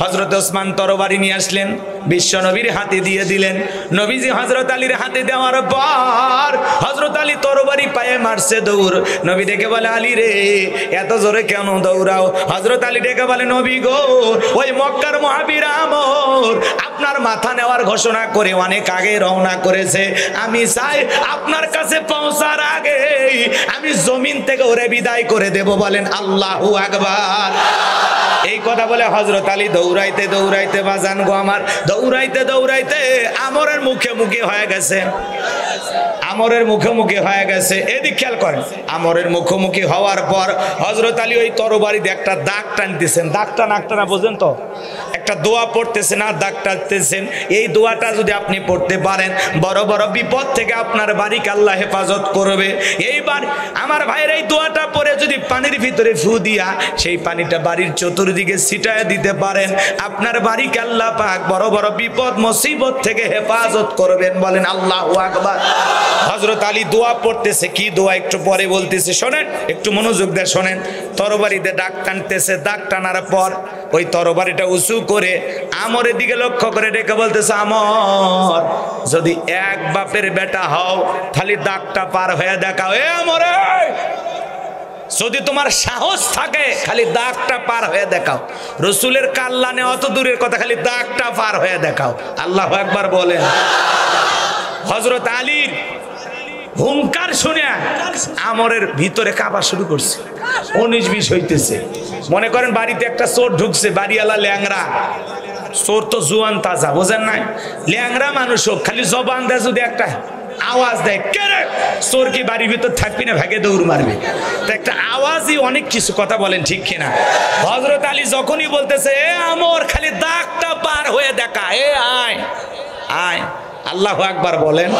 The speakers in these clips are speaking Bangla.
হযরত ওসমান তরবারি নিয়ে আসলেন, বিশ্ব নবীর হাতে দিয়ে দিলেন। নবীজি হযরত আলীর হাতে দেওয়ার পর হযরত আলী তরবারি পায়ে মারছে দৌড়। নবী ডেকে বলে, আলী রে এত জোরে কেন দৌড়াও? হযরত আলী ডেকে বলে, নবী গো, ওই মক্কার মুহাবির আমর আপনার মাথা নেওয়ার ঘোষণা করে অনেক আগে রওনা করেছে। আমি চাই আপনার কাছে পৌঁছার আগে আমি জমিন থেকে ওরে বিদায় করে দেব। বলেন আল্লাহু আকবার। এই কথা বলে হযরত আলী দৌড়াইতে দৌড়াইতে বাজান গো আমার, দৌড়াইতে দৌড়াইতে আমরের মুখে মুখে হয়ে গেছে। আমরের মুখোমুখি হয়ে গেছে। এদিক খেয়াল করেন, আমরের মুখোমুখি হওয়ার পর হযরত আলী ওই তরবারিতে একটা দাগ টানতেছেন। দাগটা নাকটা না বোঝেন তো, একটা দোয়া পড়তেছেন আর দাগ টানতেছেন। এই দোয়াটা যদি আপনি পড়তে পারেন, বড় বড় বিপদ থেকে আপনার বাড়িকে আল্লাহ হেফাজত করবে। এইবার আমার ভাইয়ের এই দোয়াটা পড়ে যদি পানির ভিতরে ফু দিয়া সেই পানিটা বাড়ির চতুর্দিকে ছিটায় দিতে পারেন, আপনার বাড়িকে আল্লাহ পাক বড় বড় বিপদ মুসিবত থেকে হেফাজত করবেন। বলেন আল্লাহু আকবার। হযরত আলী দোয়া পড়তেছে, কি দোয়া একটু পরে বলতেছে, শোনেন, একটু মনোযোগ দিয়ে শোনেন। তরবারিতে দাগ টানতেছে, দাগ টানার পর ওই তরবারিটা উঁচু করে আমরের দিকে লক্ষ্য করে ডেকে বলতেছে, আমর যদি এক বাপের বেটা হও খালি দাগটা পার হয়ে দেখাও। এ আমরে, যদি তোমার সাহস থাকে খালি দাগটা পার হয়ে দেখাও। রসুলের কাল্লানে অত দূরের কথা, খালি দাগটা পার হয়ে দেখাও। আল্লাহু আকবার বলেন। হযরত আলীর হুঙ্কার শুনে আমরের ভিতরে কাঁপা শুরু করছে, 19-20 হইতেছে। মনে করেন বাড়িতে একটা চোর ঢুকছে, বাড়িওয়ালা ল্যাংরা। চোর তো জুয়ান তাজা, বোঝেন নাই? ল্যাংরা মানুষ হোক, খালি জবান দেয় যদি একটা আওয়াজ দেয়, কে রে? চোর কি বাড়ির ভিতর থাকবি না, ভাগে দৌড় মারবে? তো একটা আওয়াজই অনেক কিছু কথা বলেন, ঠিক কিনা? হযরত আলী যখনই বলতেছে, এ আমর খালি দাগটা পার হয়ে দেখা, এ আয় আয়। আল্লাহু আকবার বলেন।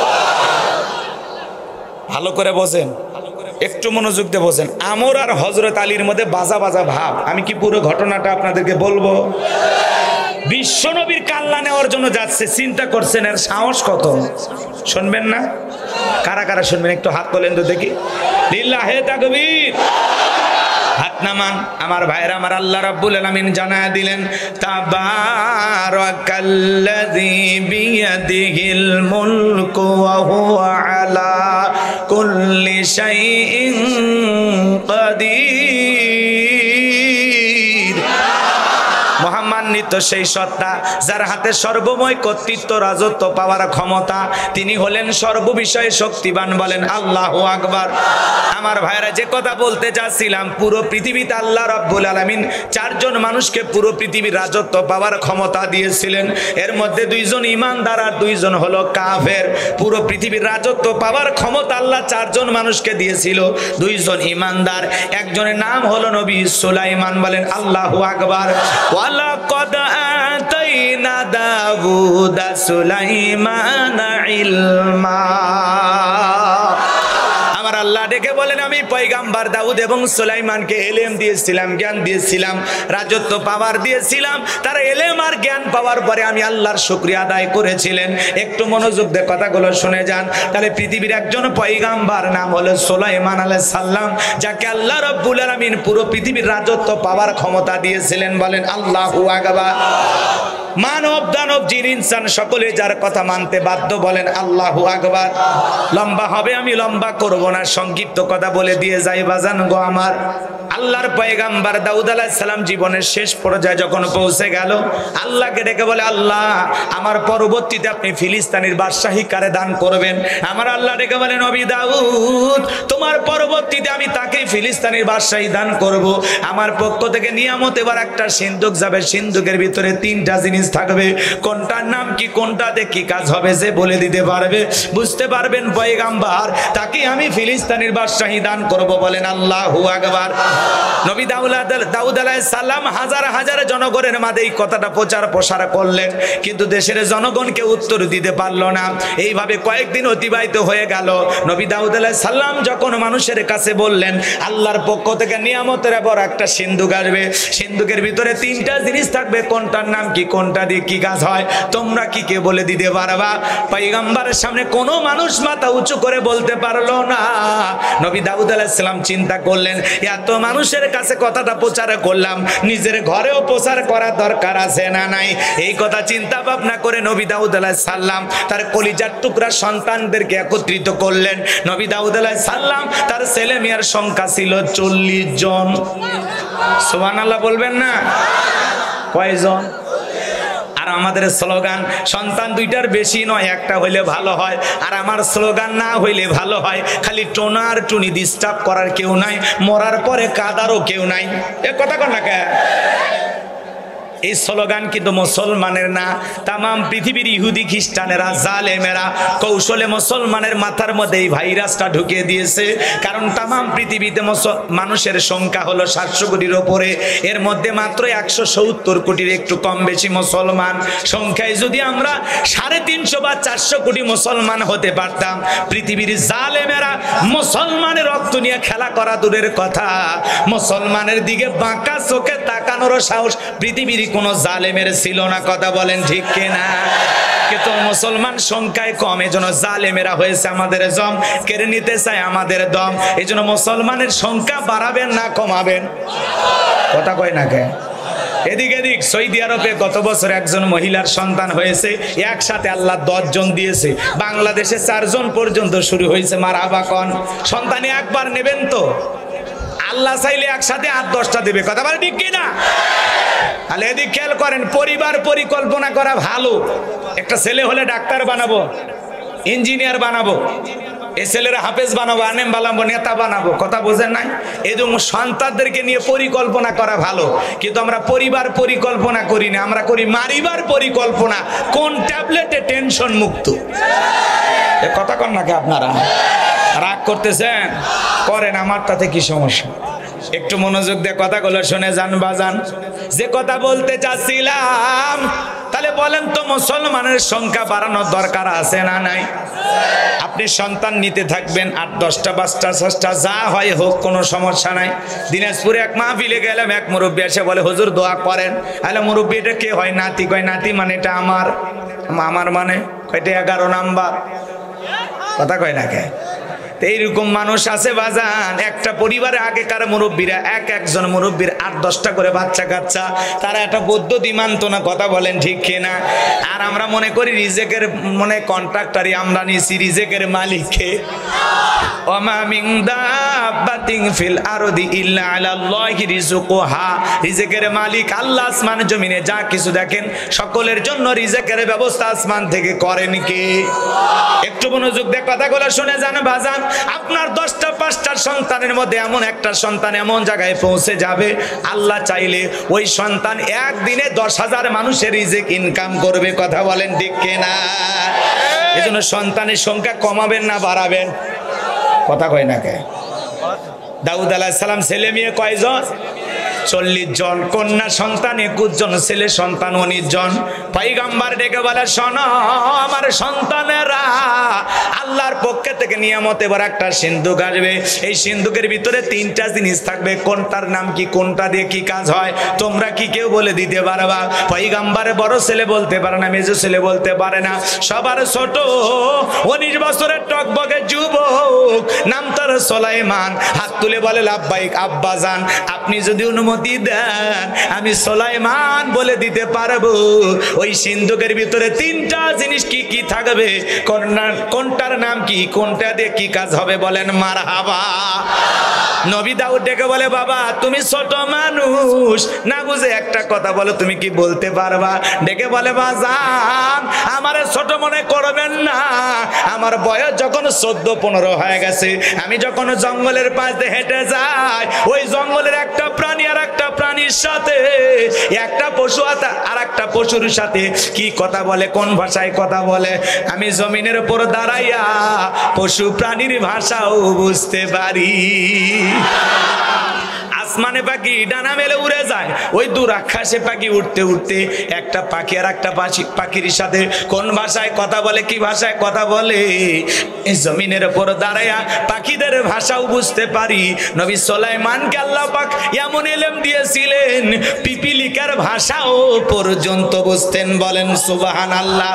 ভালো করে বোঝেন, একটু মনোযোগ দিয়ে বোঝেন। আমর আর হযরত আলীর মধ্যে বাজা বাজা ভাব। আমি কি পুরো ঘটনাটা আপনাদেরকে বলবো? বিশ্ব নবীর কাল্লা নেওয়ার জন্য যাচ্ছে, চিন্তা করছেন এর সাহস কত? শুনবেন না? কারা কারা শুনবেন একটু হাত তোলেন তো দেখি। লিল্লাহে তাকবীর। হাত নামান আমার ভাইরা আমার। আল্লাহ রাব্বুল আলামিন জানায়া দিলেন, তাবারাকাল্লাযী বিয়াদিহিল মুলকু ওয়া হুয়া আলা কুল্লি শাইইন কাদির। মহামান্বিত সেই সত্তা যার হাতে সর্বময় কর্তৃত্ব, রাজত্ব পাওয়ার ক্ষমতা, তিনি হলেন সর্ববিষয়ে শক্তিবান। বলেন আল্লাহু আকবার। আমার ভাইরা, যে কথা বলতে চাচ্ছিলাম, পুরো পৃথিবীতে আল্লাহ রাব্বুল আলামিন 4 জন মানুষকে পুরো পৃথিবীর রাজত্ব পাওয়ার ক্ষমতা দিয়েছিলেন। এর মধ্যে 2 জন ঈমানদার আর 2 জন হলো কাফের। পুরো পৃথিবীর রাজত্ব পাওয়ার ক্ষমতা আল্লাহ 4 জন মানুষকে দিয়েছিল। 2 জন ঈমানদার, একজনের নাম হলো নবী সুলাইমান। বলেন আল্লাহু আকবার। ওয়ালাকাদ আতাইনা দাউদা সুলাইমানা ইলমা। আমার আল্লাহ ডেকে বলেন, আমি পয়গাম্বার দাউদ এবং সুলাইমানকে ইলম দিয়েছিলাম, জ্ঞান দিয়েছিলাম, রাজত্ব পাওয়ার দিয়েছিলাম। তারা ইলম আর জ্ঞান পাওয়ার পরে আমি আল্লাহর শুকরিয়া আদায় করেছিলেন। একটু মনোযোগ দিয়ে কথাগুলো শুনে যান। তাহলে পৃথিবীর একজন পয়গাম্বার নাম হলো সুলাইমান আলাইহিস সালাম, যাকে আল্লাহ রাব্বুল আলামিন পুরো পৃথিবীর রাজত্ব পাওয়ার ক্ষমতা দিয়েছিলেন। বলেন আল্লাহু আকবার। মানব দানব জিন ইনসান সকলে যার কথা মানতে বাধ্য। বলেন আল্লাহু আকবার। লম্বা হবে, আমি লম্বা করব না, সংক্ষিপ্ত কথা বলে দিয়ে যাই বাজান গো আমার। আল্লাহর পয়গাম্বার দাউদ আলাইহিস সালাম জীবনের শেষ পর্যায়ে যখন পৌঁছে গেল, আল্লাহকে ডেকে বলে, আল্লাহ আমার পরবর্তীতে আপনি ফিলিস্তিনের বাদশাহী কারে দান করবেন? আমার আল্লাহ ডেকে বলে, নবী দাউদ তোমার পরবর্তীতে আমি তাকেই ফিলিস্তিনের বাদশাহী দান করব। আমার পক্ষ থেকে নিয়ামত এবার একটা সিন্ধুক যাবে, সিন্ধুকের ভিতরে 3টা জিনিস থাকবে। কোনটার নাম কি, কোনটাতে কি কাজ হবে, যে বলে দিতে পারবে, বুঝতে পারবেন পয়গাম্বার, তাকে আমি ফিলিস্তিনের বাদশাহী দান করব। বলেন আল্লাহু আকবার। নবী দাউদ আলাইহিস সালাম হাজার হাজার জনগণের মাঝে এই কথাটা প্রচার প্রসার করলেন, কিন্তু দেশের জনগণকে উত্তর দিতে পারলো না। এইভাবে কয়েকদিন অতিবাহিত হয়ে গেল। নবী দাউদ আলাইহিস সালাম যখন মানুষের কাছে বললেন, আল্লাহর পক্ষ থেকে নিয়ামতের বড় একটা সিন্ধুক আসবে, সিন্ধুকের ভিতরে 3টা জিনিস থাকবে, কোনটার নাম কি, কোনটা দিয়ে কি কাজ হয়, তোমরা কি কে বলে দিতে পারবা? পয়গম্বরের সামনে কোনো মানুষ মাথা উঁচু করে বলতে পারলো না। নবী দাউদ আলাইহিস সালাম চিন্তা করলেন, এত মানুষ মানুষের কাছে কথাটা প্রচার করলাম, নিজের ঘরেও প্রচার করার দরকার আছে না নাই? এই কথা চিন্তা ভাবনা করে নবী দাউদ আলাইহিস সালাম তার কলিজার টুকরা সন্তানদেরকে একত্রিত করলেন। নবী দাউদ আলাইহিস সালাম তার ছেলে মেয়ের সংখ্যা ছিল 40 জন। সুবহানাল্লাহ বলবেন না? কয়জন? আর আমাদের স্লোগান সন্তান দুইটার বেশি নয়, একটা হইলে ভালো হয়। আর আমার স্লোগান না হইলে ভালো হয়, খালি টোনার টুনি ডিস্টার্ব করার কেউ নাই, মরার পরে কাদারও কেউ নাই। এ কথা কন না কে? এই স্লোগান কিন্তু মুসলমানের না, তামাম পৃথিবীর ইহুদি খ্রিস্টানেরা জালেমেরা কৌশলে মুসলমানের মাথার মধ্যে এই ভাইরাসটা ঢুকিয়ে দিয়েছে। কারণ তামাম পৃথিবীতে মানুষের সংখ্যা হলো 700 কোটির ওপরে, এর মধ্যে মাত্র 170 কোটির একটু কম বেশি মুসলমান। সংখ্যায় যদি আমরা 350 বা 400 কোটি মুসলমান হতে পারতাম, পৃথিবীর জালেমেরা মুসলমানের রক্ত নিয়ে খেলা করা দূরের কথা, মুসলমানের দিকে বাঁকা চোখে তাকানোরও সাহস পৃথিবীর কোন জালেমের ছিল না। কথা বলেন ঠিক কিনা? কিন্তু মুসলমান সংখ্যায় কম, এজন্য জালেমেরা হয়েছে আমাদের জম, কেড়ে নিতে চায় আমাদের দম। এজন্য মুসলমানের সংখ্যা বাড়াবেন না কমাবেন? কথা কয় না কে? এদিক এদিক সৌদি আরবে গত বছর একজন মহিলার সন্তান হয়েছে, একসাথে আল্লাহ 10 জন দিয়েছে। বাংলাদেশে 4 জন পর্যন্ত শুরু হয়েছে। মারহাবা কন। সন্তানে একবার নেবেন তো, আল্লাহ চাইলে একসাথে 8-10টা দেবে। কথা বলে ঠিক কিনা? তাহলে এদিক খেয়াল করেন, পরিবার পরিকল্পনা করা ভালো। একটা ছেলে হলে ডাক্তার বানাবো, ইঞ্জিনিয়ার বানাবো, এই ছেলেরা হাফেজ বানাবো, আনেম বানাবো, নেতা বানাবো। কথা বোঝেন নাই? এরকম সন্তানদেরকে নিয়ে পরিকল্পনা করা ভালো, কিন্তু আমরা পরিবার পরিকল্পনা করি না, আমরা করি মারিবার পরিকল্পনা। কোন ট্যাবলেটে টেনশন মুক্ত? এ কথা কন নাকি আপনারা? রাগ করতেছেন? করেন, আমার তাতে কি সমস্যা? একটু মনোযোগ দিয়ে কথাগুলো শুনে যান বাজান। যে কথা বলতে চাচ্ছিলাম, তাহলে বলেন তো মুসলমানের সংখ্যা বাড়ানোর দরকার আছে না নাই? আপনি সন্তান নিতে থাকবেন, 8-10টা 5টা 6টা যা হয় হোক, কোনো সমস্যা নাই। দিনাজপুরে এক মাহফিলে গেলাম, এক মুরব্বী এসে বলে হুজুর দোয়া করেন। আরে মুরব্বী, এটা কে হয়? নাতি। কয় নাতি মানে এটা আমার। আমার মানে এটা 11 নাম্বার। কথা কয় না কে? এইরকম মানুষ আছে বাজান। একটা পরিবারে আগেকার মুরব্বীরা একজন মুরব্বীর 8-10টা করে বাচ্চা কাচ্চা, তারা একটা পদ্ধতি মানত না। কথা বলেন ঠিক কিনা? আর আমরা মনে করি রিজেকের মনে কন্ট্রাক্টরই আমরা নিছি, রিজেকের মালিককে। ওমা মিন দাব্বাতিন ফিল আরদি ইল্লা আলাল্লাহি রিজকুহা। রিজেকের মালিক আল্লাহ। আসমান জমিনে যা কিছু দেখেন, সকলের জন্য রিজেকের ব্যবস্থা আসমান থেকে করেন কে? একটু মনোযোগ দিয়ে কথাগুলো শুনে যান বাজান। আপনার 10টা 5টা সন্তানের মধ্যে এমন একটা সন্তান এমন জায়গায় পৌঁছে যাবে, আল্লাহ চাইলে ওই সন্তান একদিনে 10,000 মানুষের রিজিক ইনকাম করবে। কথা বলেন ঠিক কিনা? এজন্য সন্তানের সংখ্যা কমাবেন না বাড়াবেন? কথা কয় না কে? দাউদ আলাইহিস সালাম ছেলে মেয়ে কয়জন? 40 জন। কন্যা সন্তান 21 জন, ছেলে সন্তান 19 জন। পয়গম্বর ডেকে বলে, শোনো আমার সন্তানেরা, আল্লাহর পক্ষ থেকে নিয়ামতে ভরা একটা সিন্ধুক আসবে। এই সিন্ধুকের ভিতরে 3টা জিনিস থাকবে। কোনটার নাম কি, কোনটা দিয়ে কি কাজ হয়, তোমরা কি কেউ বলে দিতে পারবা? পয়গম্বরের বড় ছেলে বলতে পারে না, মেজো ছেলে বলতে পারে না, সবার ছোট 19 বছরের টকবকে যুবক, নাম তার সুলাইমান। হাত তুলে বলে লাব্বাইক আব্বাজান, আপনি যদি অনুমতি দেন আমি সুলাইমান বলে দিতে পারবো ওই সিন্ধুকের ভিতরে 3টা জিনিস কি কি থাকবে, কোনটার নাম কি, কোনটা দিয়ে কি কাজ হবে? বলেন মারহাবা। নবী দাউদ ডেকে বলে, বাবা তুমি ছোট মানুষ, না বুঝে একটা কথা বলো, তুমি কি বলতে পারবা? ডেকে বলে, বাজান আমারে ছোট মনে করবেন না, আমার বয়স যখন 14-15 হয়ে গেছে, আমি যখন জঙ্গলের পাশ দিয়ে হেঁটে যাই, ওই জঙ্গলের একটা প্রাণী আর একটা প্রাণীর সাথে, একটা পশু আর একটা পশুর সাথে কি কথা বলে, কোন ভাষায় কথা বলে, আমি জমিনের উপর দাঁড়াইয়া পশু প্রাণীর ভাষাও বুঝতে পারি। আসমানে পাখি ডানা মেলে উড়ে যায়, ওই দূর আকাশে পাখি উঠতে উঠতে একটা পাখি আর একটা পাখির সাথে কোন ভাষায় কথা বলে, কি ভাষায় কথা বলে, এই জমিনের উপর দাঁড়াইয়া পাখিদের ভাষাও বুঝতে পারি। নবী সুলাইমানকে আল্লাহ পাক এমন ইলম দিয়েছিলেন, পিপিলিকার ভাষাও পর্যন্ত বুঝতেন। বলেন সুবহানাল্লাহ।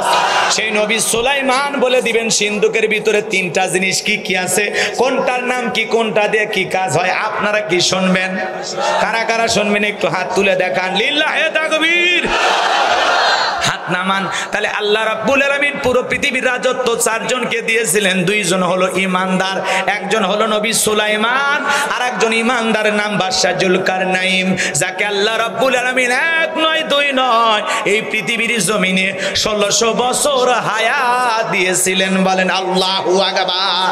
সেই নবী সুলাইমান বলে দিবেন সিন্ধুকের ভিতরে 3টা জিনিস কি কি আছে, কোনটার নাম কি, কোনটা দিয়ে কি কাজ হয়। আপনারা কি শুনবেন? কারা কারা শুনবেন একটু হাত তুলে দেখান, লিল্লাহে তাকবীর। হাত নামান। তাহলে আল্লাহ রাব্বুল আলামিন পুরো পৃথিবীর রাজত্ব চারজনকে দিয়েছিলেন। দুইজন হলো ইমানদার, একজন হলো নবী সুলাইমান, আর একজন ইমানদার নাম বাদশাহ জুলকারনাইন, যাকে আল্লাহ রাব্বুল আলামিন এক নয় দুই নয় এই পৃথিবীর জমিনে 1600 বছর হায়াত দিয়েছিলেন। বলেন আল্লাহু আকবার।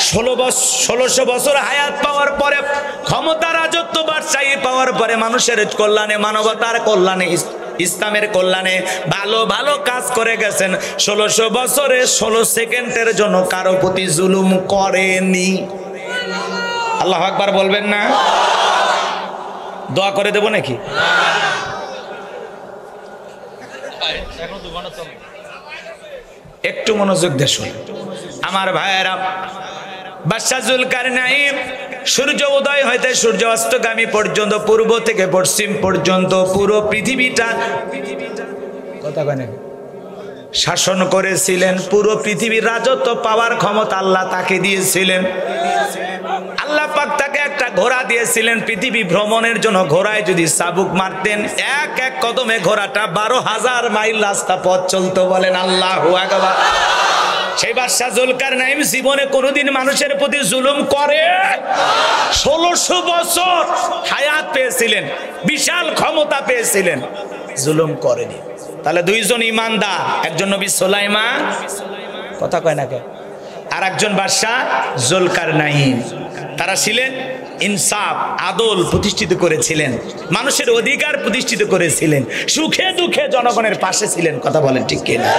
1600 বছর হায়াত পাওয়ার পরে, ক্ষমতা রাজত্ব বাদশাহী পাওয়ার পরে মানুষের কল্যাণে, মানবতার কল্যাণে, ইসলামের কল্যাণে ভালো ভালো কাজ করে গেছেন। 1600 বছরে 16 সেকেন্ডের জন্য কারো প্রতি জুলুম করেনি। আল্লাহু আকবার বলবেন না? দোয়া করে দেব নাকি? একটু মনোযোগ দিয়ে শুনুন আমার ভাইয়েরা। বাদশাহ জুলকারনাইন সূর্য উদয় হইতে সূর্য অস্তগামী পর্যন্ত, পূর্ব থেকে পশ্চিম পর্যন্ত পুরো পৃথিবীটা কথা কয় নাকি শাসন করেছিলেন। পুরো পৃথিবীর রাজত্ব পাওয়ার ক্ষমতা আল্লাহ তাকে দিয়েছিলেন। আল্লাহ পাক তাকে একটা ঘোড়া দিয়েছিলেন পৃথিবী ভ্রমণের জন্য। ঘোড়ায় যদি চাবুক মারতেন, এক এক কদমে ঘোড়াটা 12,000 মাইল রাস্তা পথ চলতো। বলেন আল্লাহু আকবার। সেই বাদশাহ জুলকারনাইন জীবনে কোনোদিন মানুষের প্রতি জুলুম করে? 1600 বছর হায়াত পেয়েছিলেন, বিশাল ক্ষমতা পেয়েছিলেন, জুলুম করেনি। তাহলে দুইজন ইমানদার, একজন নবী সুলাইমান, কথা কয় না কে, আর একজন বাদশাহ জুলকারনাইন। তারা ছিলেন ইনসাফ, আদল প্রতিষ্ঠিত করেছিলেন, মানুষের অধিকার প্রতিষ্ঠিত করেছিলেন, সুখে দুঃখে জনগণের পাশে ছিলেন। কথা বলেন ঠিক কিনা?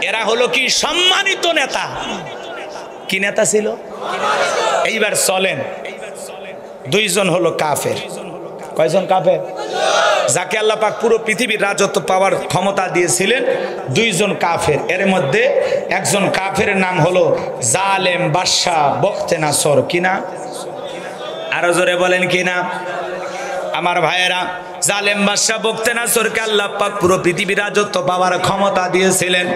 এরা হলো কি সম্মানিত নেতা। কি নেতা ছিল? এইবার চলেন, দুইজন হলো কাফের। কয়জন কাফের? যাকে আল্লাহ পাক পুরো পৃথিবীর রাজত্ব পাওয়ার ক্ষমতা দিয়েছিলেন, দুইজন কাফের। এর মধ্যে একজন কাফের নাম হলো জালেম বাদশাহ বখতেনাসর। কিনা? আরো জোরে বলেন কিনা আমার ভাইয়েরা? জালেম বাদশাহ বখতেনাসরকে আল্লাহ পাক পুরো পৃথিবীর রাজত্ব পাওয়ার ক্ষমতা দিয়েছিলেন।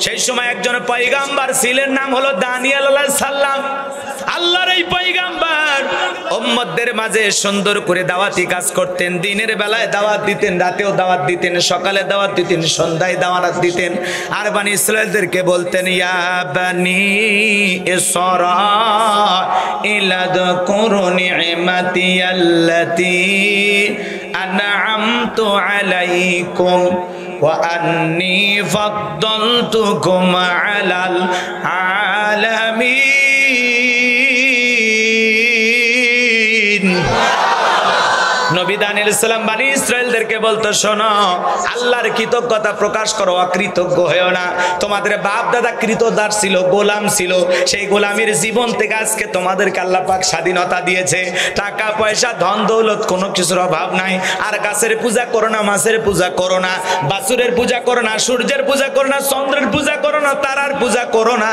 সেই সময় একজন পয়গাম্বার ছিলেন, নাম হলো দানিয়েল আলাইহিস সালাম। আল্লাহর এই পয়গাম্বার উম্মতদের মাঝে সুন্দর করে দাওয়াতি কাজ করতেন। দিনের বেলায় দাওয়াত দিতেন, রাতেও দাওয়াত দিতেন, সকালে দাওয়াত দিতেন, সন্ধ্যায় দাওয়াত দিতেন। আর বনি ইসরাঈলদেরকে বলতেন, ইয়া বনি ইসরাঈল আযকুরু নি'মাতি আল্লাতী আন'আমতু আলাইকুম ওয়া আন্নী ফাদ্দালতুকুম আলাল আলামিন। নবী দানিয়েল সালাম বনি ইসরাঈলদেরকে বলতো, শোনো, আল্লাহর কৃতজ্ঞতা প্রকাশ করো, অকৃতজ্ঞ হয়েও না। তোমাদের বাপ দাদা কৃতদাস ছিল, গোলাম ছিল, সেই গোলামের জীবন থেকে আজকে তোমাদেরকে আল্লাহ পাক স্বাধীনতা দিয়েছে। টাকা পয়সা ধন দৌলত কোনো কিছুর অভাব নাই। আর গাছের পূজা করো না, মাছের পূজা করো না, বাছুরের পূজা করো না, সূর্যের পূজা করো না, চন্দ্রের পূজা করো না, তারার পূজা করো না,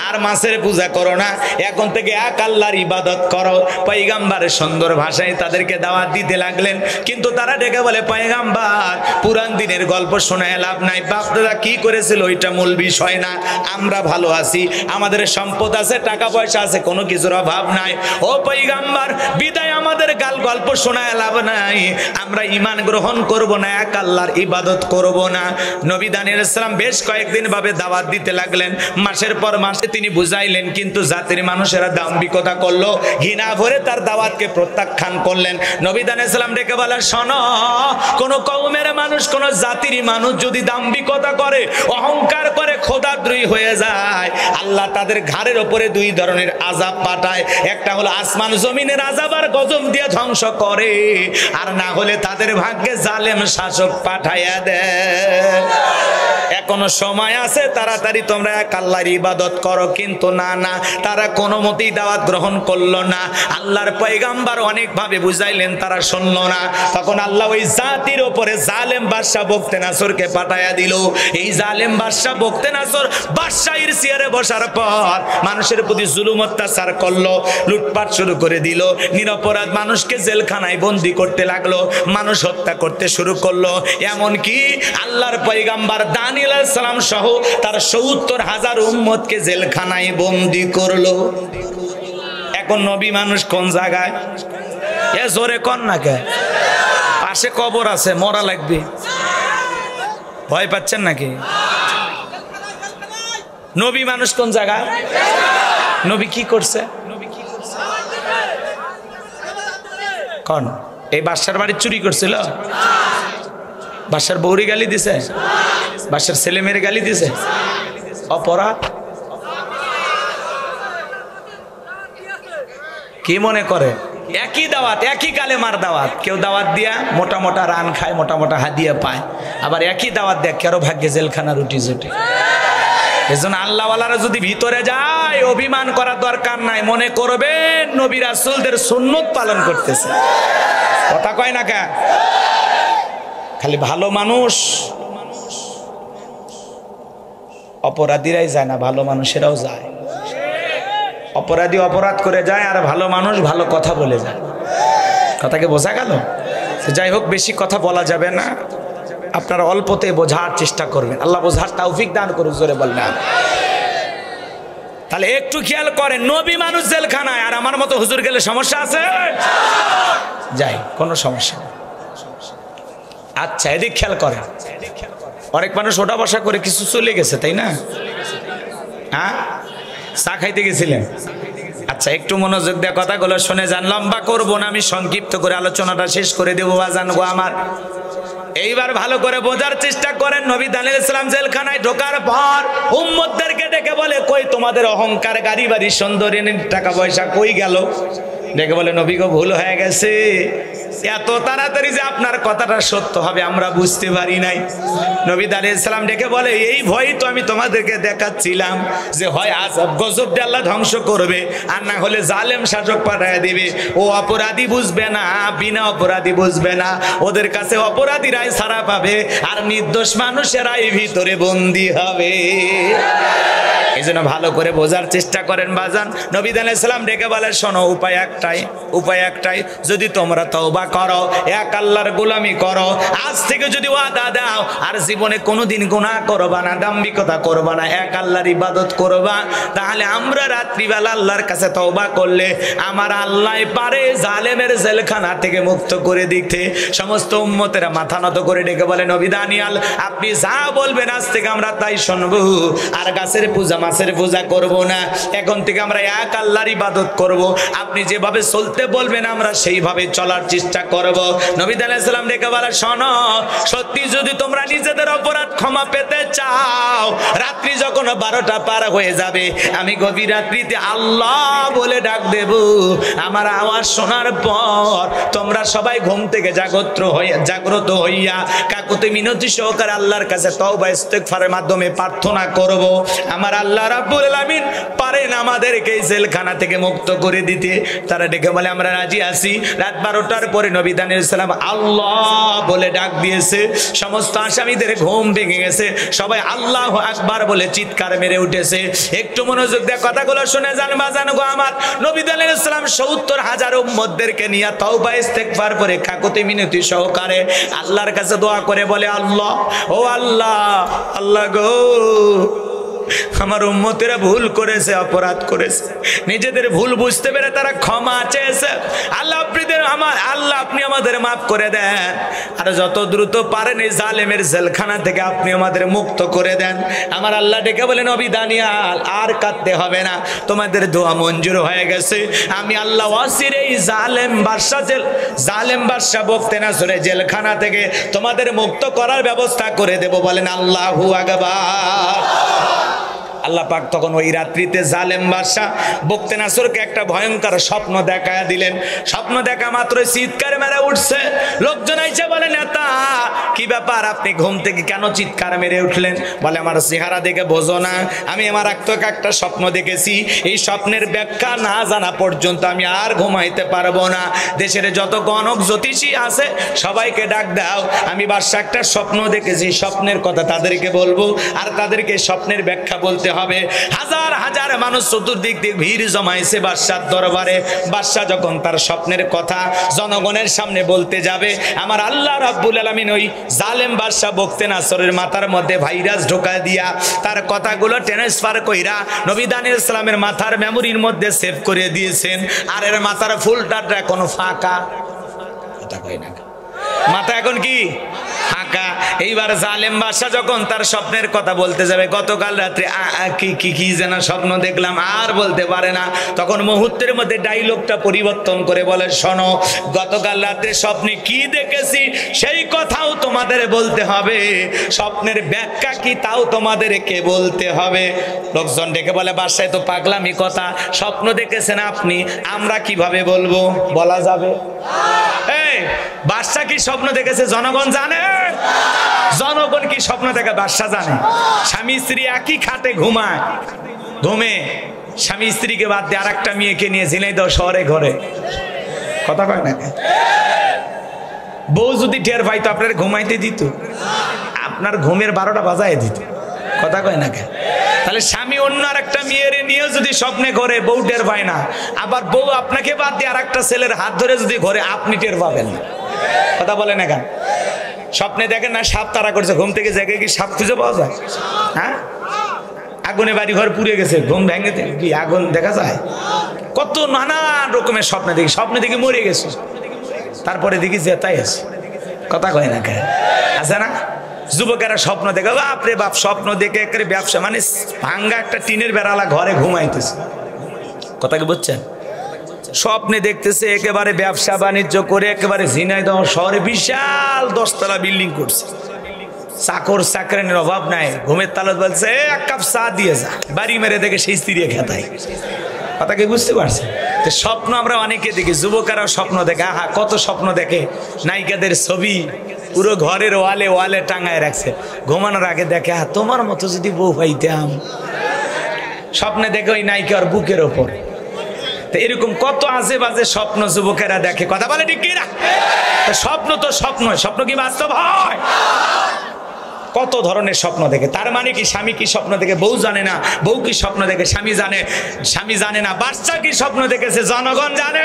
আর মাছের পূজা করো না। এখন থেকে এক আল্লাহর ইবাদত করো। পয়গাম্বারের সুন্দর ভাষায় তাদেরকে দাওয়াত দিতে লাগলেন। কিন্তু তারা ডেকে বলে, পয়গাম্বার, পুরান দিনের গল্প শোনায় লাভ নাই, বাপ দাদা কি করেছিল ওইটা মূল বিষয় না। আমরা ভালো আছি, আমাদের সম্পদ আছে, টাকা পয়সা আছে, কোনো কিছুর অভাব নাই। ও পয়গাম্বার, বিদায় আমাদের গল্প শোনায় লাভ নাই। আমরা ঈমান গ্রহণ করব না, এক আল্লাহর ইবাদত করব না। নবী দানিয়েল সালাম বেশ কয়েকদিন ভাবে দাওয়াত দিতে লাগলেন। মাসের পর মাসে তিনি বুঝাইলেন, কিন্তু জাতির মানুষেরা দাম্ভিকতা করলো, ঘৃণা ভরে তার দাওয়াতকে প্রত্যাখ্যান করলেন। নবী দানিয়েল সালাম ডেকে বলেন, শোনো, কোন কওমের মানুষ, কোন জাতির মানুষ যদি দাম্ভিকতা করে, অহংকার করে, খোদাদ্রোহী হয়ে যায়, আল্লাহ তাদের ঘাড়ের উপরে দুই ধরনের আযাব পাঠায়। একটা হলো আসমান জমিনের আযাব আর গজব দিয়ে ধ্বংস করে, আর না হলে তাদের ভাগ্যে জালেম শাসক পাঠাইয়া দেয়। এখনো সময় আছে, তাড়াতাড়ি তোমরা এক আল্লাহর ইবাদত করো। কিন্তু না, তারা কোনো মতেই দাওয়াত গ্রহণ করলো না। আল্লাহর পয়গাম্বার অনেক ভাবে বুঝাইলেন, তারা শুনলো না। তখন আল্লাহ ওই জাতির উপরে জালেম বাদশাহ বখতেনাসরকে পাঠাইয়া দিল। এই জালেম বাদশাহ বখতেনাসর বাদশাহীর চেয়ারে বসার পর মানুষের প্রতি জুলুম অত্যাচার করলো, লুটপাট শুরু করে দিল, নিরপরাধ মানুষকে জেলখানায় বন্দি করতে লাগলো, মানুষ হত্যা করতে শুরু করলো। এমনকি আল্লাহর পয়গাম্বার দানিয়েল আলাইহিস সালাম সহ তার ৭০,০০০ উম্মতকে জেলখানায় বন্দি করলো। এখন নবী মানুষ কোন জায়গায়? এ জোরে কর না কে, পাশে কবর আছে, মরা লাগবে, ভয় পাচ্ছেন নাকি? নবী মানুষ কোন জায়গা? নবী কি করছে? কোন এই বাদশার বাড়ি চুরি করছিল? বাদশার বউরি গালি দিছে? বাদশার ছেলে মেয়ের গালি দিছে? অপরাধ কি মনে করে? একই দাওয়াত, একই কালেমার দাওয়াত। কেউ দাওয়াত দিয়া মোটা মোটা রান খায়, মোটা মোটা হাদিয়া পায়, আবার একই দাওয়াত দেয় কারো ভাগ্যে জেলখানা রুটি জুটি। এজন্য আল্লাহওয়ালারা যদি ভিতরে যায়, অভিমান করার দরকার নাই, মনে করবেন নবী রাসূলদের সুন্নত পালন করতেছে। কথা কয় না কে? খালি ভালো মানুষ, অপরাধীরাই যায় না, ভালো মানুষেরাও যায়। অপরাধী অপরাধ করে যায়, আর ভালো মানুষ ভালো কথা বলে যায়। কথাকে বোঝা গেল? যাই হোক, বেশি কথা বলা যাবে না, আপনারা অল্পতে বোঝার চেষ্টা করবেন। আল্লাহ বোঝার তৌফিক দান করুক, জোরে বললেন। তাহলে একটু খেয়াল করেন, নবী মানুষ জেলখানায়, আর আমার মতো হুজুর গেলে সমস্যা আছে? যাই, কোনো সমস্যা নেই। আচ্ছা, এদিক খেয়াল করেন, অনেক মানুষ ওটা বসা করে কিছু চলে গেছে, তাই না? হ্যাঁ, চা খাইতে গেছিলেন? আচ্ছা, একটু মনোযোগ দিয়ে কথাগুলো শুনে যান, লম্বা করবো না, আমি সংক্ষিপ্ত করে আলোচনাটা শেষ করে দেবো। বাজান গো আমার, এইবার ভালো করে বোঝার চেষ্টা করেন। নবী আলাইহিস সালাম জেলখানায় ঢোকার পর উম্মতদেরকে ডেকে বলে, কই তোমাদের অহংকার, গাড়ি বাড়ি, সৌন্দর্য, টাকা পয়সা কই গেল? ডেকে বলে, নবী গো ভুল হয়ে গেছে, এত তাড়াতাড়ি যে আপনার কথাটা সত্য হবে আমরা বুঝতে পারি নাই। নবী আলাইহিস সালাম ডেকে বলে, এই ভয় তো আমি তোমাদেরকে দেখাচ্ছিলাম যে হয় আযাব গজব দিয়ে আল্লাহ ধ্বংস করবে, আর না হলে জালেম শাসক পাঠায় দিবে। ও অপরাধী বুঝবে না, বিনা অপরাধী বুঝবে না, ওদের কাছে অপরাধীরাই ছাড়া পাবে, আর নির্দোষ মানুষেরাই ভিতরে বন্দী হবে। এই জন্য ভালো করে বোঝার চেষ্টা করেন বাজান। নবী আলাইহিস সালাম ডেকে বলে, শোনো, উপায় একটাই, যদি তোমরা তওবা করো, এক আল্লাহর গোলামি করো, আজ থেকে যদি ওয়াদা দাও আর জীবনে কোনোদিন গুনাহ করবা না, দাম্ভিকতা করবা না, এক আল্লাহর ইবাদত করবা, তাহলে আমরা রাত্রিবেলা আল্লাহর কাছে তওবা করলে আমার আল্লাহ পারে জালেমের জেলখানা থেকে মুক্ত করে দিতে। সমস্ত উম্মতেরা মাথা নত করে ডেকে বলে, নবী দানিয়াল, আপনি যা বলবেন আজ থেকে আমরা তাই শুনবো, আর গাছের পূজা মাছের পূজা করব না, এখন থেকে আমরা এক আল্লাহর ইবাদত করব, আপনি যেভাবে চলতে বলবেন আমরা সেইভাবে চলার চেষ্টা করব। নবী আলাইহিস সালাম ডেকে বলে, শোনো, সত্যি যদি তোমরা নিজেদের অপরাধ ক্ষমা পেতে চাও, রাত্রি যখন 12টা পার হয়ে যাবে, আমি গভীর রাত্রিতে আল্লাহ বলে ডাক দেব, আমার আওয়াজ শোনার পর তোমরা সবাই ঘুম থেকে জাগ্রত হইয়া কাকুতি মিনতি সহকারে আল্লাহর কাছে তওবা ইস্তেগফারের মাধ্যমে প্রার্থনা করব, আমার আল্লাহ রাব্বুল আলামিন পারেন আমাদেরকে এই জেলখানা থেকে মুক্ত করে দিতে। তারা ডেকে বলে, আমরা রাজি আছি। রাত 12টার পরে নবী আলাইহিস সালাম আল্লাহ বলে ডাক দিয়েছে, সমস্ত আসামিদের ঘুম ভেঙে গেছে, সবাই আল্লাহু আকবার বলে চিৎকার মেরে উঠেছে। একটু মনোযোগ দিয়ে কথাগুলো শুনে যান বাজান গো আমার। নবী আলাইহিস সালাম 70,000 উম্মতদেরকে নিয়ে তওবা ইস্তেগফার করে কাকুতি মিনতি সহকারে আল্লাহর কাছে দোয়া করে বলে, আল্লাহ, ও আল্লাহ, আল্লাহ গো, আমার উম্মতেরা ভুল করেছে, অপরাধ করেছে, নিজেদের ভুল বুঝতে পেরে তারা ক্ষমা চেয়েছে। আল্লাহ আপনি আমাদের মাফ করে দেন, আর যত দ্রুত পারেন এই জালেমের জেলখানা থেকে আপনি আমাদের মুক্ত করে দেন। আমার আল্লাহ ডেকে বলে, নবী দানিয়াল, আর কাঁদতে হবে না, তোমাদের দোয়া মঞ্জুর হয়ে গেছে। আমি আল্লাহ ওয়াসির এই জালেম বাদশা বুখতানাসরের জেলখানা থেকে তোমাদের মুক্ত করার ব্যবস্থা করে দেব। বলেন আল্লাহু আকবার। আল্লাহ পাক তখন ওই রাত্রিতে জালেম বাদশা বুখতানাসরকে একটা ভয়ঙ্কর স্বপ্ন দেখায়া দিলেন। স্বপ্ন দেখা মাত্র চিৎকার মেরে উঠছে। লোকজন আইসে বলে, নেতা, কি ব্যাপার, আপনি ঘুম থেকে কেন চিৎকার মেরে উঠলেন? বলে, আমার চেহারা দেখে বোঝো না, আমি আমার একটা স্বপ্ন দেখেছি, এই স্বপ্নের ব্যাখ্যা না জানা পর্যন্ত আমি আর ঘুমাইতে পারবো না। দেশের যত গণক জ্যোতিষী আছে সবাইকে ডাক দাও, আমি বাদশা একটা স্বপ্ন দেখেছি, স্বপ্নের কথা তাদেরকে বলবো, আর তাদেরকে স্বপ্নের ব্যাখ্যা বলতে হবে। হাজার হাজার মানুষ চতুর্দিক দিয়ে ভিড় জমাইছে বাদশার দরবারে। বাদশা যখন তার স্বপ্নের কথা জনগণের সামনে বলতে যাবে, আমার আল্লাহ রাব্বুল আলামিন ওই জালেম বাদশা বখতে নাসরের মাথার মধ্যে ভাইরাস ঢোকায় দিয়া তার কথাগুলো ট্রান্সফার কইরা নবী দানিয়েল সালামের মাথার মেমোরির মধ্যে সেভ করে দিয়েছেন। আর এর মাথার ফুলটা এখন ফাঁকা। কথা কই না, মাথা এখন কি ফাঁকা। এইবার জালেম বাদশা যখন তার স্বপ্নের কথা বলতে যাবে, গতকাল রাত্রে কি যেন স্বপ্ন দেখলাম, আর বলতে পারে না। তখন মুহূর্তের মধ্যে ডায়লগটা পরিবর্তন করে বলে, শোনো, গতকাল রাত্রে স্বপ্নে কি দেখেছি সেই কথাও তোমাদের বলতে হবে, স্বপ্নের ব্যাখ্যা কি তাও তোমাদেরকে বলতে হবে। লোকজন ডেকে বলে, বাদশায় তো পাগলামি কথা, স্বপ্ন দেখেছেন আপনি, আমরা কিভাবে বলবো, বলা যাবে? এই বাদশা কি স্বপ্ন দেখেছে জনগণ জানে? জনগণ কি স্বপ্ন দেখে বাদশা জানে? স্বামী স্ত্রী একই খাটে ঘুমায়, ঘুমে স্বামী স্ত্রীকে বাদ দিয়ে আর একটা মেয়েকে নিয়ে ঝিনাইদহ শহরে ঘরে। কথা কয় না? বউ যদি টের পাইতো আপনার ঘুমাইতে দিত, আপনার ঘুমের 12টা বাজায় দিত। কথা কয় না? তাহলে স্বামী অন্য আর একটা মেয়ের নিয়েও যদি স্বপ্নে ঘরে, বউ টের পায় না, আবার বউ আপনাকে বাদ দিয়ে আর একটা ছেলের হাত ধরে যদি ঘরে, আপনি টের পাবেন না। কথা বলে না কেন? স্বপ্নে দেখেন না সাপ তারা করছে, ঘুম থেকে জেগে কি সাপ খুঁজে পাওয়া যায়? হ্যাঁ, আগুনে বাড়ি ঘর পুড়ে গেছে, ঘুম ভেঙে কি আগুন দেখা যায়? কত নানা রকমের স্বপ্নে দেখি, স্বপ্নে দেখি মরে গেছে, তারপরে দেখি জেতাই আছে। কথা কয় না কেন? আছে না? যুবকেরা স্বপ্ন দেখে, বাপরে বাপ, স্বপ্ন দেখে একেবারে ব্যবসা, মানে ভাঙ্গা একটা টিনের বেড়ালা ঘরে ঘুমাইতেছে। কথা কি বুঝছেন? স্বপ্নে দেখতেছে একেবারে ব্যবসা বাণিজ্য করে একেবারে ঝিনাইদহ শহরে বিশাল 10 তলা বিল্ডিং করছে, চাকর চাকরানির অভাব নাই। ঘুমের তালত বলছে, এক কাপ চা দিয়ে যা, বাড়ি মেরে দেখে সেই স্ত্রী খেতাই। কথা কি বুঝতে পারছেন? তো স্বপ্ন আমরা অনেকে দেখি, যুবকেরাও স্বপ্ন দেখে। আহা, কত স্বপ্ন দেখে, নায়িকাদের ছবি পুরো ঘরের ওয়ালে ওয়ালে টাঙায় রাখছে, ঘুমানোর আগে দেখে, তোমার মতো যদি বউ পাইতাম। স্বপ্নে দেখে ওই নায়িকার বুকের ওপর। তো এরকম কত আজে বাজে স্বপ্ন যুবকেরা দেখে। কথা বলে ঠিক কিনা? স্বপ্ন তো স্বপ্ন, স্বপ্ন কি বাস্তব হয়? কত ধরনের স্বপ্ন দেখে। তার মানে কি স্বামী কি স্বপ্ন দেখে বউ জানে না, বউ কি স্বপ্ন দেখে স্বামী জানে, স্বামী জানে না। বাদশা কি স্বপ্ন দেখেছে জনগণ জানে,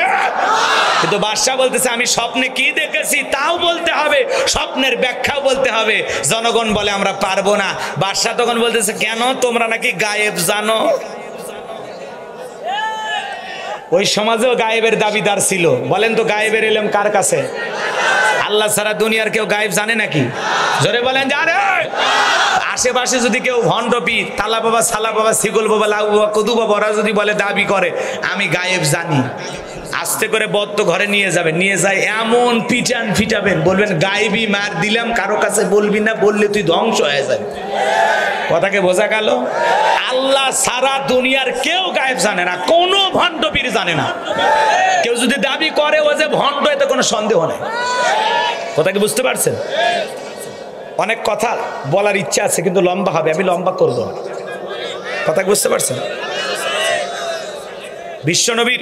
কিন্তু বাদশা বলতেছে আমি স্বপ্নে কি দেখেছি তাও বলতে হবে, স্বপ্নের ব্যাখ্যাও বলতে হবে। জনগণ বলে আমরা পারবো না। বাদশা তখন বলতেছে, কেন, তোমরা নাকি গায়েব জানো? ওই সমাজেও গায়েবের দাবিদার ছিল। বলেন তো গায়েবের এলেম কার কাছে? আল্লাহ ছাড়া দুনিয়ার কেউ গায়েব জানে নাকি? জোরে বলেন জানে? আশেপাশে যদি কেউ ভণ্ড পীর, তালা বাবা, সালা বাবা, শিগল বাবা, লাউ বাবা, কদু বাবা, ওরা যদি বলে দাবি করে আমি গায়েব জানি, আস্তে করে বদ্ধ ঘরে নিয়ে যাবেন, নিয়ে যায় এমন পিটান ফিটাবেন, বলবেন গায়েবী মার দিলাম, কারো কাছে বলবি না, বললে তুই ধ্বংস হয়ে যাবে। কথাকে বোঝা গেল? আল্লাহ সারা দুনিয়ার কেউ গায়েব জানে না, কোনো ভণ্ড পীর জানে না। কেউ যদি দাবি করে ও যে ভণ্ড, এতে কোনো সন্দেহ নেই। কথা কি বুঝতে পারছেন? অনেক কথা বলার ইচ্ছা আছে কিন্তু লম্বা হবে, আমি লম্বা করব না। কথা বুঝতে পারছেন? বিশ্বনবীর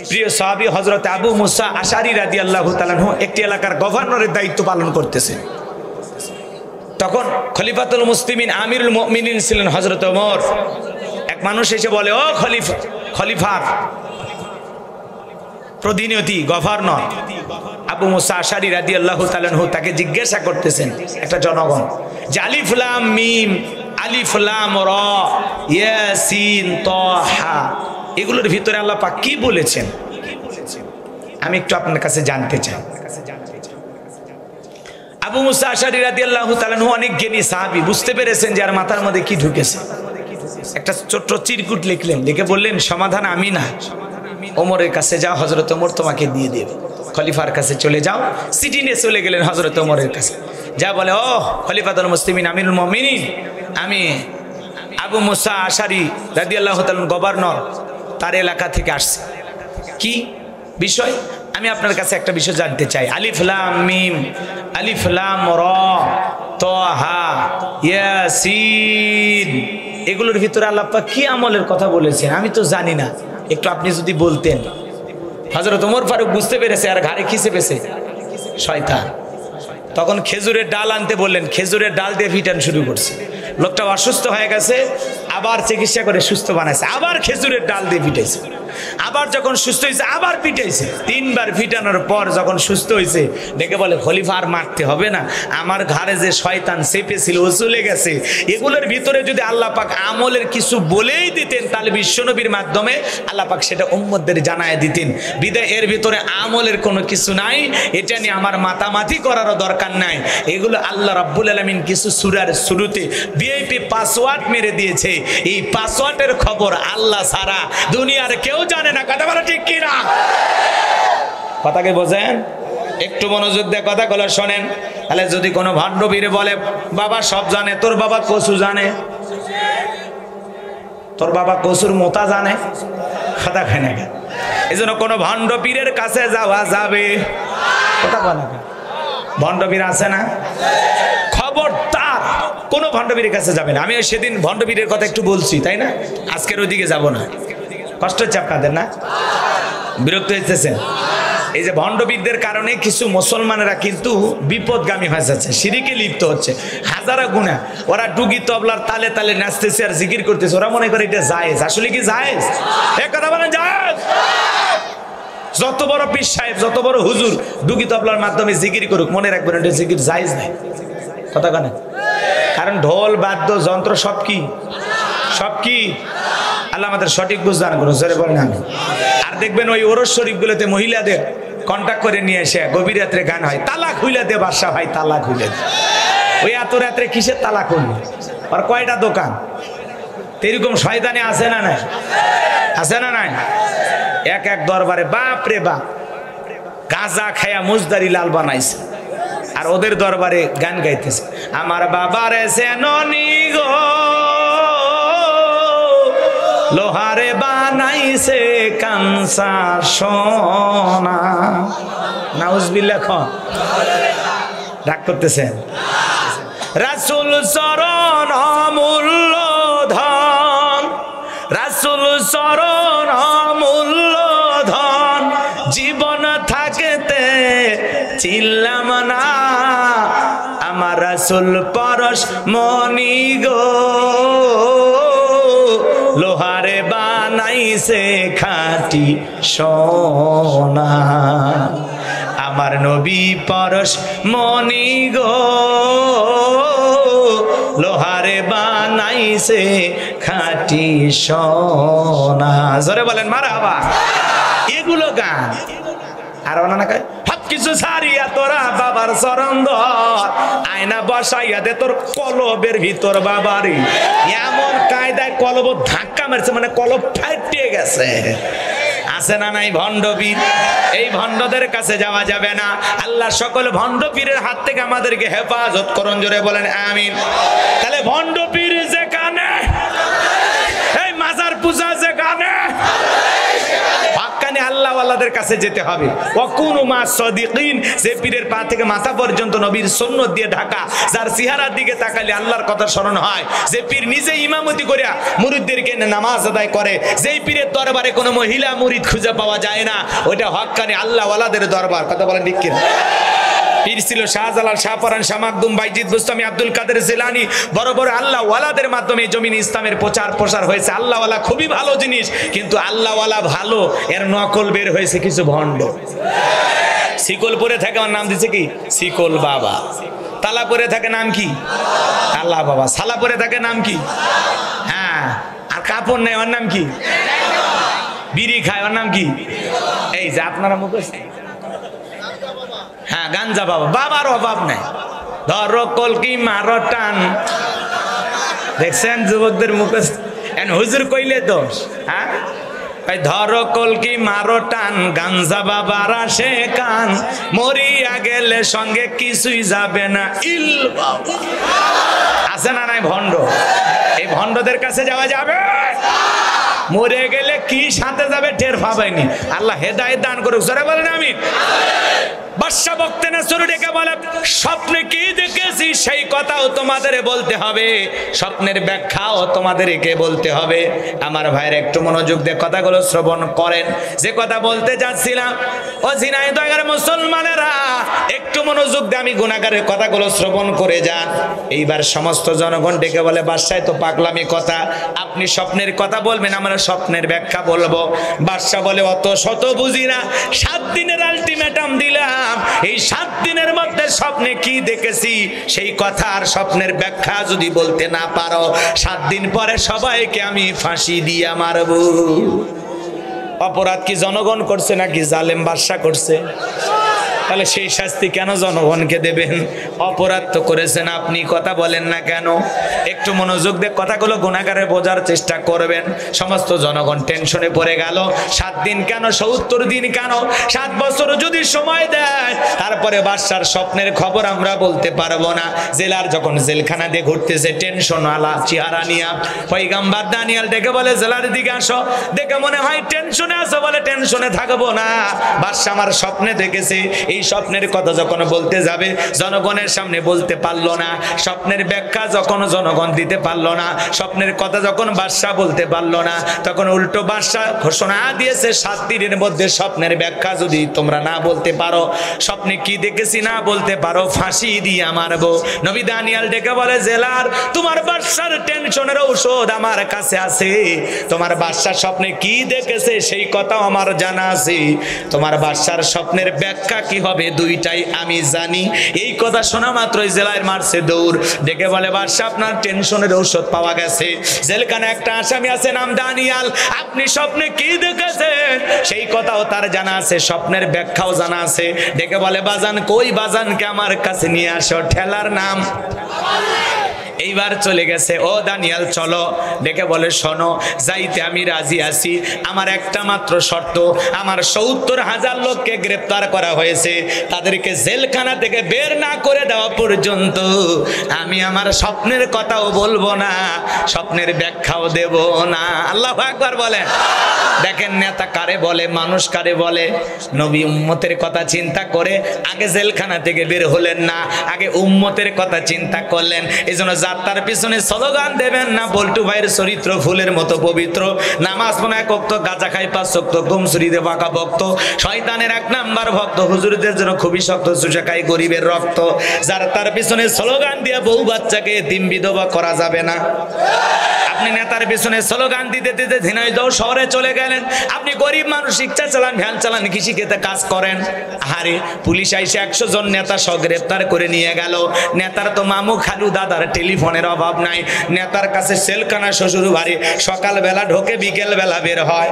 প্রিয় সাহাবী হযরত আবু মুসা আশআরী রাদিয়াল্লাহু তাআলা আনহু একটি এলাকার গভর্নরের দায়িত্ব পালন করতেছেন। তখন খলিফাতুল মুসলিমিন আমিরুল মুমিনিন ছিলেন হযরত ওমর। এক মানুষ এসে বলে, ও খলিফা, খলিফার প্রতিনিধি গভর্নর আবু মুসা আশআরী রাদিয়াল্লাহু তাআলা আনহু তাকে জিজ্ঞাসা করতেছেন একটা জনগণ যে আলিফ লাম মিম, আলিফ লাম রা, ইয়াসিন, তাহা, এগুলোর ভিতরে আল্লাহ পাক কি বলেছেন আমি একটু আপনার কাছে জানতে চাই। আবু মুসা আশআরী রাদিয়াল্লাহু তাআলা আনহু অনেক জ্ঞানী সাহাবী, বুঝতে পেরেছেন যে আর মাথার মধ্যে কি ঢুকেছে। একটা ছোট্ট চিরকুট লিখলেন, লিখে বললেন সমাধান আমি না, ওমরের কাছে যাও, হযরত ওমর তোমাকে দিয়ে দেবে। খলিফার কাছে চলে যাও, চিঠি নিয়ে চলে গেলেন হযরত ওমরের কাছে। যা বলে, ও খলিফাতুল মুসলিমিন আমিরুল মুমিনিন, আমি আবু মুসা আশআরী রাদিয়াল্লাহু তাআলা গভর্নর, তার এলাকা থেকে আসছি। কি বিষয়? আমি আপনার কাছে একটা বিষয় জানতে চাই। আলিফ লাম মিম, আলিফ লাম রা, তাহা, ইয়াসিন, এগুলোর ভিতরে আল্লাহ পাক কি আমলের কথা বলেছেন আমি তো জানি না, একটু আপনি যদি বলতেন। হযরত ওমর ফারুক বুঝতে পেরেছে আর ঘাড়ে খিসে পেছে শয়তান। তখন খেজুরের ডাল আনতে বললেন, খেজুরের ডাল দিয়ে ফিটান শুরু করছে। লোকটা অসুস্থ হয়ে গেছে আবার চিকিৎসা করে সুস্থ বানাইছে, আবার খেজুরের ডাল দিয়ে পিটাইছে, আবার যখন সুস্থ হয়েছে আবার পিটাইছে। 3 বার পিটানোর পর যখন সুস্থ হয়েছে ডেকে বলে খলিফা আর মারতে হবে না, আমার ঘাড়ে যে শয়তান চেপেছিল ও চলে গেছে। এগুলোর ভিতরে যদি আল্লাহ পাক আমলের কিছু বলেই দিতেন তাহলে বিশ্বনবীর মাধ্যমে আল্লাহ পাক সেটা উম্মতদের জানায় দিতেন। বিদায় এর ভিতরে আমলের কোনো কিছু নাই, এটা নিয়ে আমার মাতামাতি করারও দরকার নাই। এগুলো আল্লাহ রাব্বুল আলামিন কিছু সূরার শুরুতে ভিআইপি পাসওয়ার্ড মেরে দিয়েছে। এই পাসওয়ার্ডের খবর আল্লাহ ছাড়া দুনিয়ার কেউ জানে না। কথা বলা ঠিক কিনা? কথাকে বোঝেন? একটু মনোযোগ দিয়ে কথাগুলো শোনেন। তাহলে যদি কোনো ভণ্ডবীরে বলে বাবা সব জানে, তোর বাবা কসু জানে, তোর বাবা কসুর মোতা জানে, কথা খায় না। এই জন্য কোনো ভণ্ডপীরের কাছে যাওয়া যাবে? কথা বলে না। ভণ্ডপীর আছে না? খবরদার কোনো ভণ্ডপীরের কাছে যাবে না। আমি সেদিন ভণ্ডপীরের কথা একটু বলছি, তাই না? আজকের ওইদিকে যাব না। কষ্ট হচ্ছে আপনাদের না? বিরক্ত হইতেছেন? এই যে ভণ্ডপীরদের কারণে কিছু মুসলমানেরা কিন্তু বিপদগামী হয়ে যাচ্ছে, শিরিকে লিপ্ত হচ্ছে। হাজারা গুনাহ। ওরা ডুগি তবলার তালে তালে নাচতেছে আর জিকির করতেছে, ওরা মনে করে এটা জায়েজ। আসলে কি জায়েজ? এই কথা বলেন জায়েজ? যত বড় পীর সাহেব, যত বড় হুজুর ডুগি তবলার মাধ্যমে জিকির করুক, মনে রাখবেন এটা জিকির জায়েজ নাই। কথা কেন? কারণ ঢোল বাদ্য যন্ত্র সব কি, সব কি? আল্লাহ আমাদের সঠিক বুঝ দান করুন, জোরে বলেন আমিন। আর দেখবেন ওই ওরস শরীফগুলোতে মহিলাদের কন্টাক্ট করে নিয়ে এসে গভীর রাত্রে গান হয়, তালাক হইলে দে বাদশা ভাই, তালাক হইলে দে। ওই এত রাত্রে কিসের তালাক হইল? আর কয়টা দোকান? এরকম শয়তানি আছে না নাই? আছে না নাই? এক এক দরবারে বাপ রে বাপ গাঁজা খায়া মুজদারি লাল বানাইছে, আর ওদের দরবারে গান গাইতেছে, আমার বাবার সেননি গো লোহারে বানাইছে কাঁসা সোনা। নাউজুবিল্লাহ। খন রাগ করতেছেন? রাসূল চরণ অমূল্য ধন, রাসূল চরণ অমূল্য ধন, জীবন থাকতে চিল্লাম না আমার রাসূল পরশ মনি গো লোহারে বানাইছে খাঁটি সোনা। আমার নবী পরশ মনি গো লোহারে বানাইছে খাঁটি সোনা। জোরে বলেন মারহাবা। এগুলো গান। আর ওনা কয় সব কিছু ছাড়িয়া তোরা বাবার চরণ ধর, আয়না বসাইয়া দে তোর কলবের ভিতর বাবারি। এমন কায়দায় কলব ধাক্কা মারছে, মানে কলব ফাটিয়ে গেছে। আছে না নাই ভণ্ডপীর? এই ভণ্ডদের কাছে যাওয়া যাবে না। আল্লাহ সকল ভণ্ডপীরের হাত থেকে আমাদেরকে হেফাজত করুন, জোরে বলেন আমিন। তাহলে ভণ্ডপীর যেখানে, এই মাজার পূজা যেখানে, আল্লাহ ওয়ালাদের কাছে যেতে হবে। ওয়াকুনু মা সাদিকিন, যে পীরের পা থেকে মাথা পর্যন্ত নবীর সুন্নাত দিয়ে ঢাকা, যার চেহারার দিকে তাকালে আল্লাহর কথা স্মরণ হয়, যে পীর নিজে ইমামতি করিয়া মুরিদদেরকে নামাজ আদায় করে, যেই পীরের দরবারে কোনো মহিলা মুরিদ খুঁজে পাওয়া যায় না, ওইটা হক্কানি আল্লাহ ওয়ালাদের দরবার। কথা বলেন ঠিক কিনা? পীর ছিল শাহজালাল, শাহপরান, শাহ মাকদুম, বাইজিদ বুস্তামি, আব্দুল কাদের জিলানী। বড় বড় আল্লাহ ওয়ালাদের মাধ্যমে জমিন ইসলামের প্রচার প্রসার হয়েছে। আল্লাহ ওয়ালা খুবই ভালো জিনিস, কিন্তু আল্লাহ ওয়ালা ভালো, এর নকল বের হয়েছে কিছু ভণ্ড। শিকল পরে থাকে, আমার নাম দিচ্ছে কি শিকল বাবা। তালা পরে থাকে, নাম কি আল্লাহ বাবা। সালা পরে থাকে, নাম কি? হ্যাঁ। আর কাপড় নেই, ওর নাম কি? বিড়ি খায়, ওর নাম কি? এই যে আপনারা মুখস্থ। হ্যাঁ, গাঞ্জা বাবা। বাবার অভাব নাই। ধরো কলকি মারো টান। দেখছেন যুবকদের মুখস্থ? হুজুর কইলে দোষ। হ্যাঁ, ধরো কলকি মারো টান, গাঞ্জা বাবার আসে কান, মরিয়া গেলে সঙ্গে কিছুই যাবে না ইল বাবা। আছে না নাই ভণ্ড? এই ভণ্ডদের কাছে যাওয়া যাবে? মরে গেলে কি সাথে যাবে টের পাবেনি। আল্লাহ হেদায়েত দান করুক, জোরে বলেন আমিন। বাদশা বক্তে নসর ডেকে বলে, স্বপ্নে কি দেখেছি সেই কথাও তোমাদের বলতে হবে, স্বপ্নের ব্যাখ্যাও তোমাদেরকে বলতে হবে। আমার ভাইয়ের একটু মনোযোগ দিয়ে কথাগুলো শ্রবণ করেন। যে কথা বলতে যাচ্ছিলাম, ও ঝিনাইদহের মুসলমানেরা একটু মনোযোগ দিয়ে আমি গুনাহগারের কথাগুলো শ্রবণ করে যান। এইবার সমস্ত জনগণ ডেকে বলে, বাদশায় তো পাগলামি কথা, আপনি স্বপ্নের কথা বলবেন, আমরা স্বপ্নের ব্যাখ্যা বলবো। বাদশা বলে, অত শত বুঝি না, 7 দিনের আলটিমেটাম দিলাম, এই 7 দিনের মধ্যে স্বপ্নে কি দেখেছি সেই কথা আর স্বপ্নের ব্যাখ্যা যদি বলতে না পারো, 7 দিন পরে সবাইকে আমি ফাঁসি দিয়ে মারবো। অপরাধ কি জনগণ করছে নাকি জালেম বাদশা করছে? তাহলে সেই শাস্তি কেন জনগণকে দেবেন? অপরাধ তো করেছেন আপনি, কথা বলেন না কেন? একটু মনোযোগ দিয়ে কথাগুলো গুনাহগারে বোঝার চেষ্টা করবেন। সমস্ত জনগণ টেনশনে পড়ে গেল। 7 দিন কেন, 70 দিন কেন, 7 বছর যদি সময় দেয় তারপরে বাদশার স্বপ্নের খবর আমরা বলতে পারবো না। জেলার যখন জেলখানা দিয়ে ঘুরতেছে টেনশন আলা চেহারা নিয়া, পয়গম্বর দানিয়েল ডেকে বলে, জেলার দিকে আসো। দেখে মনে হয় টেনশনে আসো, বলে টেনশনে থাকবো না, বাদশা আমার স্বপ্নে দেখেছে। এই স্বপ্নের কথা যখন বলতে যাবে জনগণের সামনে বলতে পারলো না, স্বপ্নের ব্যাখ্যা যখন জনগণ দিতে পারলো না, স্বপ্নের কথা যখন বাদশা বলতে পারলো না, তখন উল্টো বাদশা ঘোষণা দিয়েছে, 7 দিনের মধ্যে স্বপ্নের ব্যাখ্যা যদি তোমরা না বলতে পারো, স্বপ্নে কি দেখেছি না বলতে পারো, ফাঁসি দিয়ে মারবো। নবী দানিয়েল ডেকে বলে, জেলার তোমার বাদশার টেনশনের ঔষধ আমার কাছে আছে, তোমার বাদশা স্বপ্নে কি দেখেছে সেই কথাও আমার জানা আছে, তোমার বাদশার স্বপ্নের ব্যাখ্যা কি হবে দুইটাই আমি জানি। এই কথা শোনা মাত্রই জেলায় মারছে দৌড়। ডেকে বলে, বাদশা আপনার টেনশনের ঔষধ পাওয়া গেছে, জেলখানে একটা আসামি আছে নাম দানিয়াল, আপনি স্বপ্নে কি দেখেছেন সেই কথাও তার জানা আছে, স্বপ্নের ব্যাখ্যাও জানা আছে। ডেকে বলে, বাজান কই, বাজানকে আমার কাছে নিয়ে আসো, ঠেলার নাম। এইবার চলে গেছে, ও দানিয়াল চলো। ডেকে বলে, শোনো, যাইতে আমি রাজি আছি, আমার একটা মাত্র শর্ত, আমার 70,000 লোককে গ্রেপ্তার করা হয়েছে, তাদেরকে জেলখানা থেকে বের না করে দেওয়া পর্যন্ত আমি আমার স্বপ্নের কথাও বলবো না, স্বপ্নের ব্যাখ্যাও দেব না। আল্লাহু আকবার বলেন। দেখেন নেতা কারে বলে, মানুষ কারে বলে। নবী উম্মতের কথা চিন্তা করে আগে জেলখানা থেকে বের হলেন না, আগে উম্মতের কথা চিন্তা করলেন। এই জন্য যাত্রার পিছনে স্লোগান দেবেন না, বল্টু ভাইয়ের চরিত্র ফুলের মতো পবিত্র, নামাজ পড়ে 1 ওয়াক্ত, গাঁজা খাই 5 ওয়াক্ত, ঘুমসুরিতে বাঁকা ভক্ত, শয়তানের 1 নাম্বার ভক্ত, হুজুরদের জন্য খুবই শক্ত, চুষে খাই গরিবের রক্ত। যার তার পিছনে স্লোগান দিয়ে বউ বাচ্চাকে এতিম বিধবা করা যাবে না। আপনি নেতার পিছনে স্লোগান দিতে দিতে ঝিনাইদহ শহরে চলে গেলেন, আপনি গরিব মানুষ, রিক্সা চালান, ভ্যান চালান, কৃষিক্ষেত্রে কাজ করেন, আরে পুলিশ আইসে 100 জন নেতা সহ গ্রেপ্তার করে নিয়ে গেল। নেতার তো মামু খালু দাদার টেলিফোনের অভাব নাই, নেতার কাছে সেলখানা শ্বশুর বাড়ি, সকালবেলা ঢোকে বিকেল বেলা বের হয়।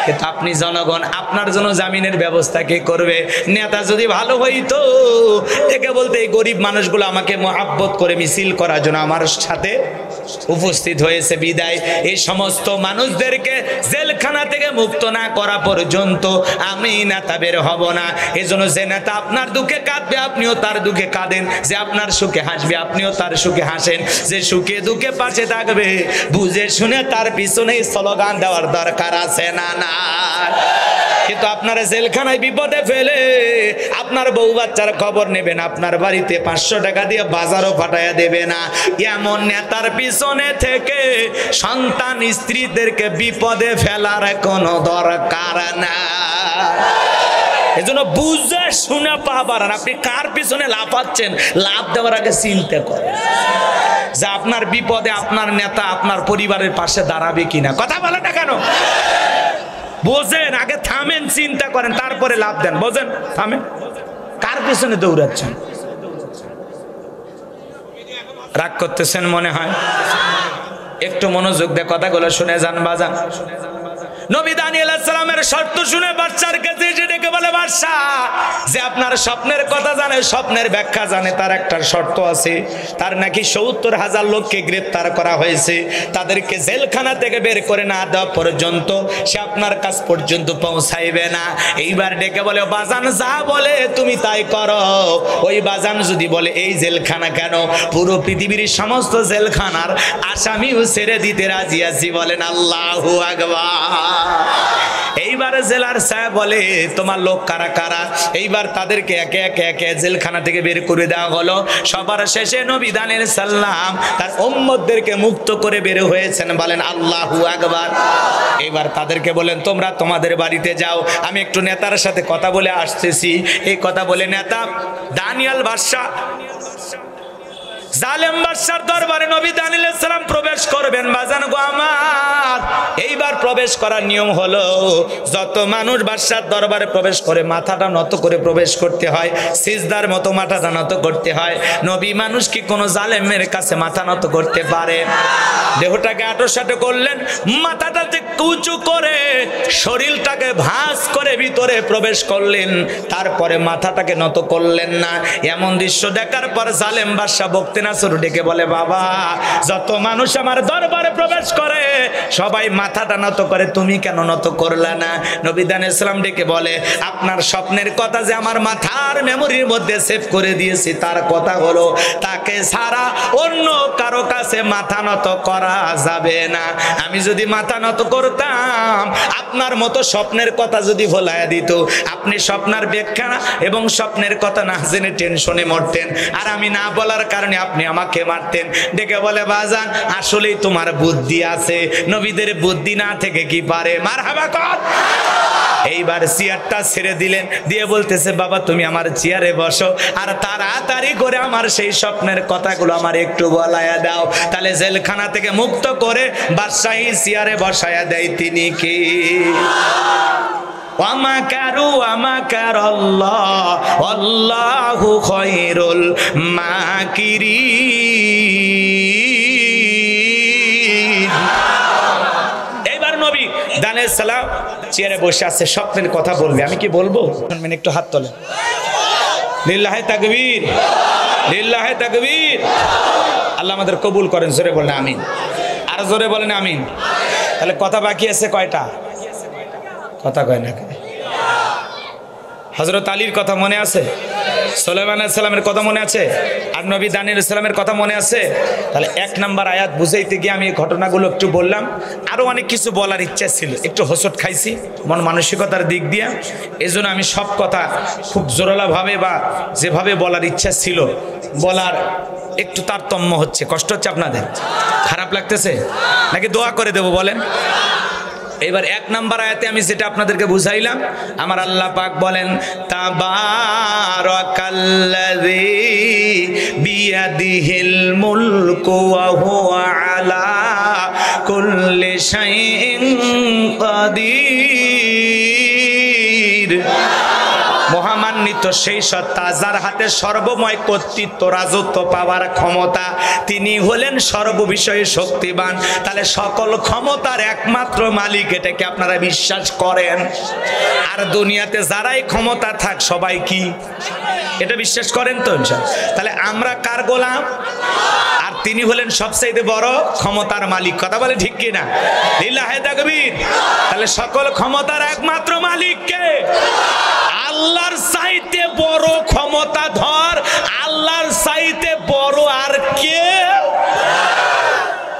কিন্তু আপনি জনগণ, আপনার জন্য জামিনের ব্যবস্থা কে করবে? নেতা যদি ভালো হইতো একে বলতে, এই গরিব মানুষগুলো আমাকে মহাব্বত করে মিছিল করার জন্য আমার সাথে উপস্থিত হয়েছে বিদায়, এই সমস্ত মানুষদেরকে জেলখানা থেকে মুক্ত না করা পর্যন্ত আমি নেতা বের হব না। এই জন্য যে নেতা আপনার দুঃখে কাঁদবে আপনিও তার দুঃখে কাঁদেন, যে আপনার সুখে হাসবে আপনিও তার সুখে হাসেন, যে সুখে দুঃখে পাশে থাকবে বুঝে শুনে তার পিছনে স্লোগান দেওয়ার দরকার আছে না? না। কিন্তু আপনারা জেলখানায় বিপদে ফেলে আপনার বউ বাচ্চার খবর নেবেন, আপনার বাড়িতে 500 টাকা দিয়ে বাজারও পাঠাইয়া দেবে না, এমন নেতার পিছনে থেকে সন্তান স্ত্রীদেরকে বিপদে ফেলার কোনো দরকার না। এজন্য বুঝে শুনে পা বাড়ান। আপনি কার পিছনে লাফাচ্ছেন, লাফ দেওয়ার আগে চিন্তা করেন যে আপনার বিপদে আপনার নেতা আপনার পরিবারের পাশে দাঁড়াবে কিনা। কথা বলে না কেন? বোঝেন, আগে থামেন, চিন্তা করেন, তারপরে লাভ দেন। বোঝেন, থামেন, কার পিছনে দৌড়াচ্ছেন? রাগ করতেছেন মনে হয়, একটু মনোযোগ দিয়ে কথাগুলো শুনে যান বাজান। নবী দানিয়েল আলাইহিস সালামের শর্ত শুনে বাদশার কাছে এসে ডেকে বলে, বাদশা যে আপনার স্বপ্নের কথা জানে, স্বপ্নের ব্যাখ্যা জানে, তার একটা শর্ত আছে, তার নাকি 70,000 লোককে গ্রেপ্তার করা হয়েছে, তাদেরকে জেলখানা থেকে বের করে না দেওয়া পর্যন্ত সে আপনার কাছ পর্যন্ত পৌঁছাইবে না। এইবার ডেকে বলে, বাজান যা বলে তুমি তাই করো। ওই বাজান যদি বলে এই জেলখানা কেন, পুরো পৃথিবীর সমস্ত জেলখানার আসামিও ছেড়ে দিতে রাজি আছি, বলেন আল্লাহু আকবার। এই এইবারে জেলার সাহেব বলে তোমার লোক কারা কারা, এইবার তাদেরকে একে একে একে জেলখানা থেকে বের করে দেওয়া হলো। সবার শেষে নবী দানের সাল্লাম তার উম্মতদেরকে মুক্ত করে বের হয়েছেন, বলেন আল্লাহু আকবার। এবার তাদেরকে বলেন তোমরা তোমাদের বাড়িতে যাও, আমি একটু নেতার সাথে কথা বলে আসতেছি। এই কথা বলে নেতা দানিয়াল বাদশা জালেম বাদশার দরবারে নবী দানিয়েল আলাইহিস সালাম প্রবেশ করবেন। বাজান গো আমার, এইবার প্রবেশ করার নিয়ম হলো যত মানুষ বাদশার দরবারে প্রবেশ করে মাথাটা নত করে প্রবেশ করতে হয়, সিজদার মতো মাথাটা নত করতে হয়। নবী মানুষ কি কোনো জালেমের কাছে মাথা নত করতে পারে? দেহটাকে আটোসাটো করলেন, মাথাটাকে উঁচু করে শরীরটাকে ভাঁজ করে ভিতরে প্রবেশ করলেন, তারপরে মাথাটাকে নত করলেন না। এমন দৃশ্য দেখার পর জালেম বাদশা বকতে নাসর ডেকে বলে বাবা, যত মানুষ আমার দরবারে প্রবেশ করে সবাই মাথাটা নত করে, তুমি কেন নত করলা না? নবী দানিয়েল সালাম ডেকে বলে আপনার স্বপ্নের কথা যে আমার মাথার মেমোরির মধ্যে সেভ করে দিয়েছি, তার কথা হলো তাকে ছাড়া অন্য কারো কাছে মাথা নত করা যাবে না। আমি যদি মাথা নত করতাম, আপনার মতো স্বপ্নের কথা যদি ভোলায়া দিত, আপনি স্বপ্নের ব্যাখ্যা এবং স্বপ্নের কথা না জেনে টেনশনে মরতেন, আর আমি না বলার কারণে আপনি আমাকে মারতেন। ডেকে বলে বাজান আসলেই তোমার বুদ্ধি আছে, নবীদের বুদ্ধি না থেকে কি পারে? মারহাবা কর। এইবার চেয়ারটা ছেড়ে দিলেন, দিয়ে বলতেছে বাবা তুমি আমার চেয়ারে বসো, আর তাড়াতাড়ি করে আমার সেই স্বপ্নের কথাগুলো আমার একটু বলায়া দাও। তাহলে জেলখানা থেকে মুক্ত করে বাদশাহী চেয়ারে বসায়া দেয় তিনি কি? ওয়ামাকারু ওয়ামাকারাল্লাহ আল্লাহু খায়রুল মাকিরিন। এইবার নবী দানিয়েল সালাম চেয়ারে বসে আছে, স্বপ্নের কথা বলবে। আমি কি বলবো শুনবেন? একটু হাত তোলেন। লিল্লাহি তাকবীর, লিল্লাহি তাকবীর। আল্লাহ আমাদের কবুল করেন। জোরে বলেন আমিন, আর জোরে বলেন আমিন। তাহলে কথা বাকি আছে কয়টা? কথা কয় না। হযরত আলীর কথা মনে আছে? সুলাইমান আলাইহিস সালামের কথা মনে আছে? আর নবী দানিয়েল আলাইহিস সালামের কথা মনে আছে? তাহলে এক নাম্বার আয়াত বুঝাইতে গিয়ে আমি এই ঘটনাগুলো একটু বললাম। আরো অনেক কিছু বলার ইচ্ছা ছিল, একটু হোঁচট খাইছি মন মানসিকতার দিক দিয়ে, এজন্য আমি সব কথা খুব জোরালোভাবে বা যেভাবে বলার ইচ্ছা ছিল বলার একটু তারতম্য হচ্ছে। কষ্ট হচ্ছে আপনাদের? খারাপ লাগতেছে নাকি দোয়া করে দেব বলেন? এবার এক নাম্বার আয়াতে আমি যেটা আপনাদেরকে বুঝাইলাম, আমার আল্লাহ পাক বলেন তাবারাকাল্লাযী বিয়াদিহিল মুলকু ওয়া হুয়া আলা কুল্লি শাইইন কাদির। মহামান্বিত সেই সত্তা যার হাতে সর্বময় কর্তৃত্ব রাজত্ব পাওয়ার ক্ষমতা, তিনি হলেন সর্ববিষয়ে শক্তিমান। তাহলে সকল ক্ষমতার একমাত্র মালিক, এটাকে আপনারা বিশ্বাস করেন? আর দুনিয়াতে যারাই ক্ষমতা থাক সবাই কি এটা বিশ্বাস করেন তো? তাহলে আমরা কার গোলাম? আর তিনি হলেন সবচেয়ে বড় ক্ষমতার মালিক। কথা বলে ঠিক কিনা? লিল্লাহি তাকবীর। তাহলে সকল ক্ষমতার একমাত্র মালিক কে? আল্লাহর চাইতে বড় ক্ষমতাধর, আল্লাহর চাইতে বড় আর কে?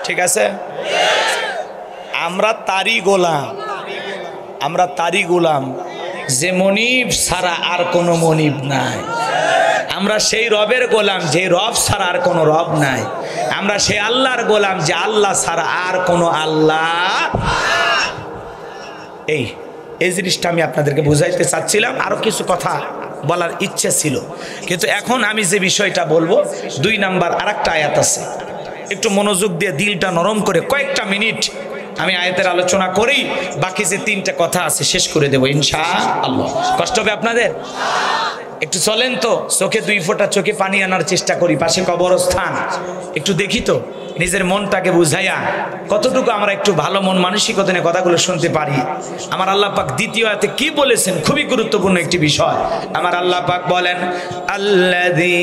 ঠিক আছে, আমরা তারই গোলাম, আমরা তারই গোলাম যে মনিব ছাড়া আর কোনো মনিব নাই। আমরা সেই রবের গোলাম যে রব ছাড়া আর কোনো রব নাই। আমরা সেই আল্লাহর গোলাম যে আল্লাহ ছাড়া আর কোনো আল্লাহ। এই জিনিসটা আমি আপনাদেরকে বুঝাইতে চাচ্ছিলাম। আরো কিছু কথা বলার ইচ্ছে ছিল, কিন্তু এখন আমি যে বিষয়টা বলবো, 2 নাম্বার আরেকটা আয়াত আছে, একটু মনোযোগ দিয়ে দিলটা নরম করে কয়েকটা মিনিট আমি আয়াতের আলোচনা করেই বাকি যে 3টা কথা আছে শেষ করে দেবো ইনশাআল্লাহ। কষ্ট হবে আপনাদের? একটু চলেন তো, চোখে 2 ফোঁটা চোখে পানি আনার চেষ্টা করি। পাশে কবরস্থান, একটু দেখি তো নিজের মনটাকে বুঝাইয়া কতটুকু আমরা একটু ভালো মন মানসিকতা নিয়ে কথাগুলো শুনতে পারি। আমার আল্লাহ পাক দ্বিতীয় আয়াতে কি বলেছেন, খুবই গুরুত্বপূর্ণ একটি বিষয়। আমার আল্লাহ পাক বলেন আল্লাযী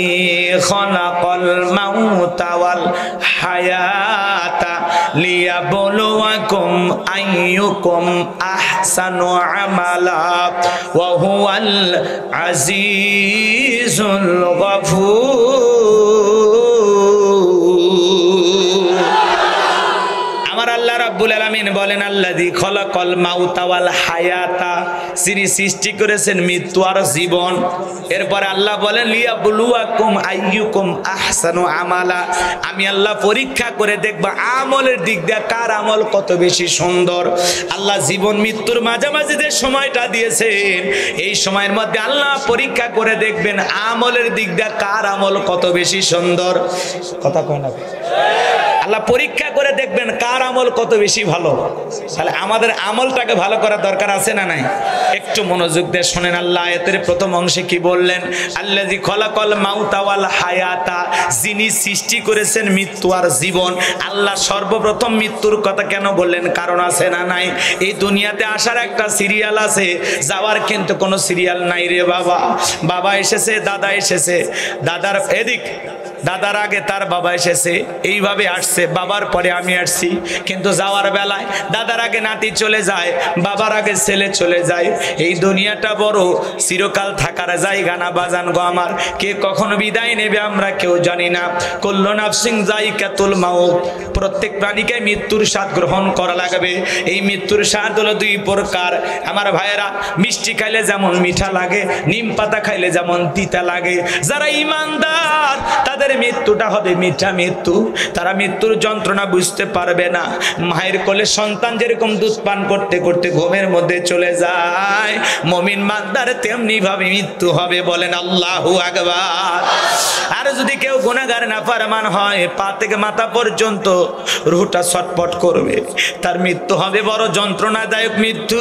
খালাকাল মাউতা ওয়াল হায়াতা লিয়াবলুয়াকুম আইয়ুকুম আহসানু আমালা ওয়া হুয়াল আজিজুল গফুর। আমার আল্লাহ রাব্বুল আলামিন বলেন আল্লাযী খলাকাল মাউতা ওয়াল হায়াতা, যিনি সৃষ্টি করেছেন মৃত্যু আর জীবন। এরপর আল্লাহ বলেন লিয়াবলুয়াকুম আইয়ুকুম আহসানু আমালা, আমি আল্লাহ পরীক্ষা করে দেখব আমলের দিক দিয়ে কার আমল কত বেশি সুন্দর। আল্লাহ জীবন মৃত্যুর মাঝামাঝি যে সময়টা দিয়েছেন, এই সময়ের মধ্যে আল্লাহ পরীক্ষা করে দেখবেন আমলের দিক দিয়ে কার আমল কত বেশি সুন্দর। কথা কয় না? আল্লাহ পরীক্ষা করে দেখবেন কার আমল কত বেশি ভালো। তাহলে আমাদের আমলটাকে ভালো করার দরকার আছে না নাই? একটু মনোযোগ দিয়ে শোনেন। আল্লাহ আয়াতের প্রথম অংশে কি বললেন? আল্লাযী খলাকাল মাউতা ওয়াল হায়াতা, যিনি সৃষ্টি করেছেন মৃত্যু আর জীবন। আল্লাহ সর্বপ্রথম মৃত্যুর কথা কেন বললেন? কারণ আছে না নাই? এই দুনিয়াতে আসার একটা সিরিয়াল আছে, যাওয়ার কিন্তু কোনো সিরিয়াল নাই রে বাবা। বাবা এসেছে, দাদা এসেছে, দাদার এদিক, দাদার আগে তার বাবা এসেছে, এইভাবে আসছে, বাবার পরে আমি আসছি। কিন্তু যাওয়ার বেলায় দাদার আগে নাতি চলে যায়, বাবার আগে ছেলে চলে যায়। এই দুনিয়াটা বড় চিরকাল থাকার জায়গা না বাজান গো আমার। কে কখন বিদায় নেবে আমরা কেউ জানি না। কুল্লু নাফসিন যায়িকাতুল মাউত, প্রত্যেক প্রাণীকে মৃত্যুর স্বাদ গ্রহণ করা লাগবে। এই মৃত্যুর স্বাদ হলো দুই প্রকার আমার ভাইয়েরা। মিষ্টি খাইলে যেমন মিঠা লাগে, নিম পাতা খাইলে যেমন তিতা লাগে। যারা ঈমানদার তাদের মৃত্যুটা হবে মিঠা মৃত্যু। তারা মৃত্যুর যন্ত্রণা বুঝতে পারবে না। মায়ের কোলে সন্তান যেরকম দুধ পান করতে করতে ঘুমের মধ্যে চলে যায়, মুমিন বান্দার তেমনি ভাবে মৃত্যু হবে। বলেন আল্লাহু আকবার। আর যদি কেউ গুনাহগার নাফরমান হয়, পা থেকে মাথা পর্যন্ত রুহটা ছটফট করবে, তার মৃত্যু হবে বড় যন্ত্রণাদায়ক মৃত্যু।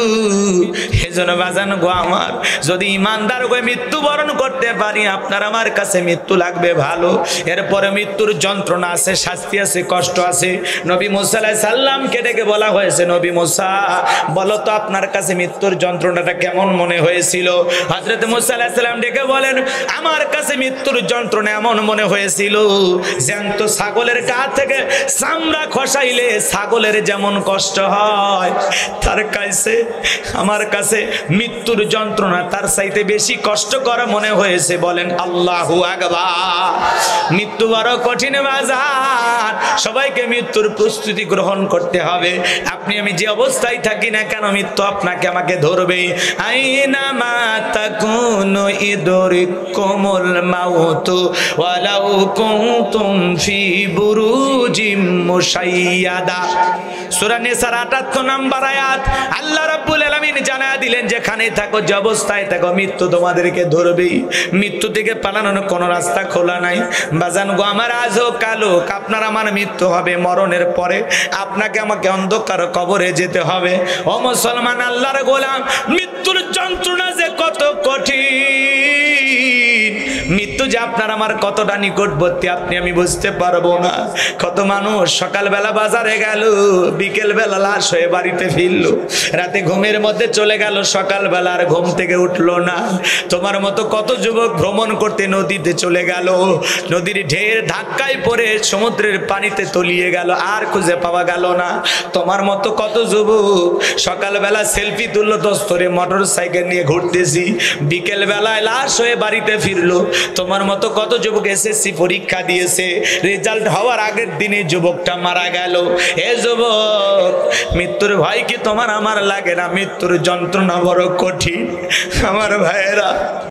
এজন্য বাজান গো আমার, যদি ইমানদার হয়ে মৃত্যু বরণ করতে পারি, আপনার আমার কাছে মৃত্যু লাগবে ভালো। এরপরে মৃত্যুর যন্ত্রণা আছে, শাস্তি আছে, কষ্ট আছে। নবী মুসা আলাইহিস সালামকে ডেকে বলা হয়েছে, নবী মুসা বলো তো আপনার কাছে মৃত্যুর যন্ত্রণাটা কেমন মনে হয়েছিল? হযরত মুসা আলাইহিস সালাম ডেকে বলেন, আমার কাছে মৃত্যুর যন্ত্রণা এমন মনে হয়েছিল, জ্যান্ত ছাগলের গা থেকে চামড়া খসাইলে ছাগলের যেমন কষ্ট হয়, তার কাছে আমার কাছে মৃত্যুর যন্ত্রণা তার চাইতে বেশি কষ্টকর মনে হয়েছে। বলেন আল্লাহু আকবার। মৃত্যু বড় কঠিন বাজার, সবাইকে মৃত্যুর প্রস্তুতি গ্রহণ করতে হবে। আপনি আমি যে অবস্থায় থাকি না কেন, মৃত্যু আপনাকে আমাকে ধরবে। আইনা মা তাকুনু ইদরিকুমুল মাউতু ওয়ালাউ কুনতুম ফি বুরুজিম মুশাইয়াদা। সূরা নিসার ৭৮ নম্বর আয়াত। আল্লাহ রাব্বুল আলামিন জানায়া দিলেন, যেখানে থাকো, যে অবস্থায় থাকো, মৃত্যু তোমাদেরকে ধরবেই। মৃত্যু থেকে পালানোর কোনো রাস্তা খোলা নাই বাজান গো আমার। আজ হোক কাল হোক আপনার আমার মৃত্যু হবে। মরণের পরে আপনাকে আমাকে অন্ধকার কবরে যেতে হবে। ও মুসলমান আল্লাহর গোলাম, মৃত্যুর যন্ত্রণা যে কত কঠিন, মৃত্যু যে আপনার আমার কতটা নিকটবর্তী আপনি আমি বুঝতে পারবো না। কত মানুষ সকালবেলা বাজারে গেল, বিকেল বেলা লাশ হয়ে বাড়িতে ফিরল, রাতে ঘুমের মধ্যে চলে গেল, সকালবেলা আর ঘুম থেকে উঠলো না। তোমার মতো কত যুবক ভ্রমণ করতে নদীতে চলে গেল, নদীর ঢের ধাক্কায় পড়ে সমুদ্রের পানিতে তলিয়ে গেল, আর খুঁজে পাওয়া গেল না। তোমার মতো কত যুবক সকালবেলা সেলফি তুললো, দস্তরে মোটর সাইকেল নিয়ে ঘুরতেছি, বিকেল বেলায় লাশ হয়ে বাড়িতে ফিরলো। তোমার মতো কত যুবক এসএসসি পরীক্ষা দিয়েছে, রেজাল্ট হওয়ার আগের দিনে যুবকটা মারা গেল। এ যুবক, মৃত্যুর ভয় কি তোমার আমার লাগে না? মৃত্যুর যন্ত্রণা বড় কঠিন আমার ভাইয়েরা।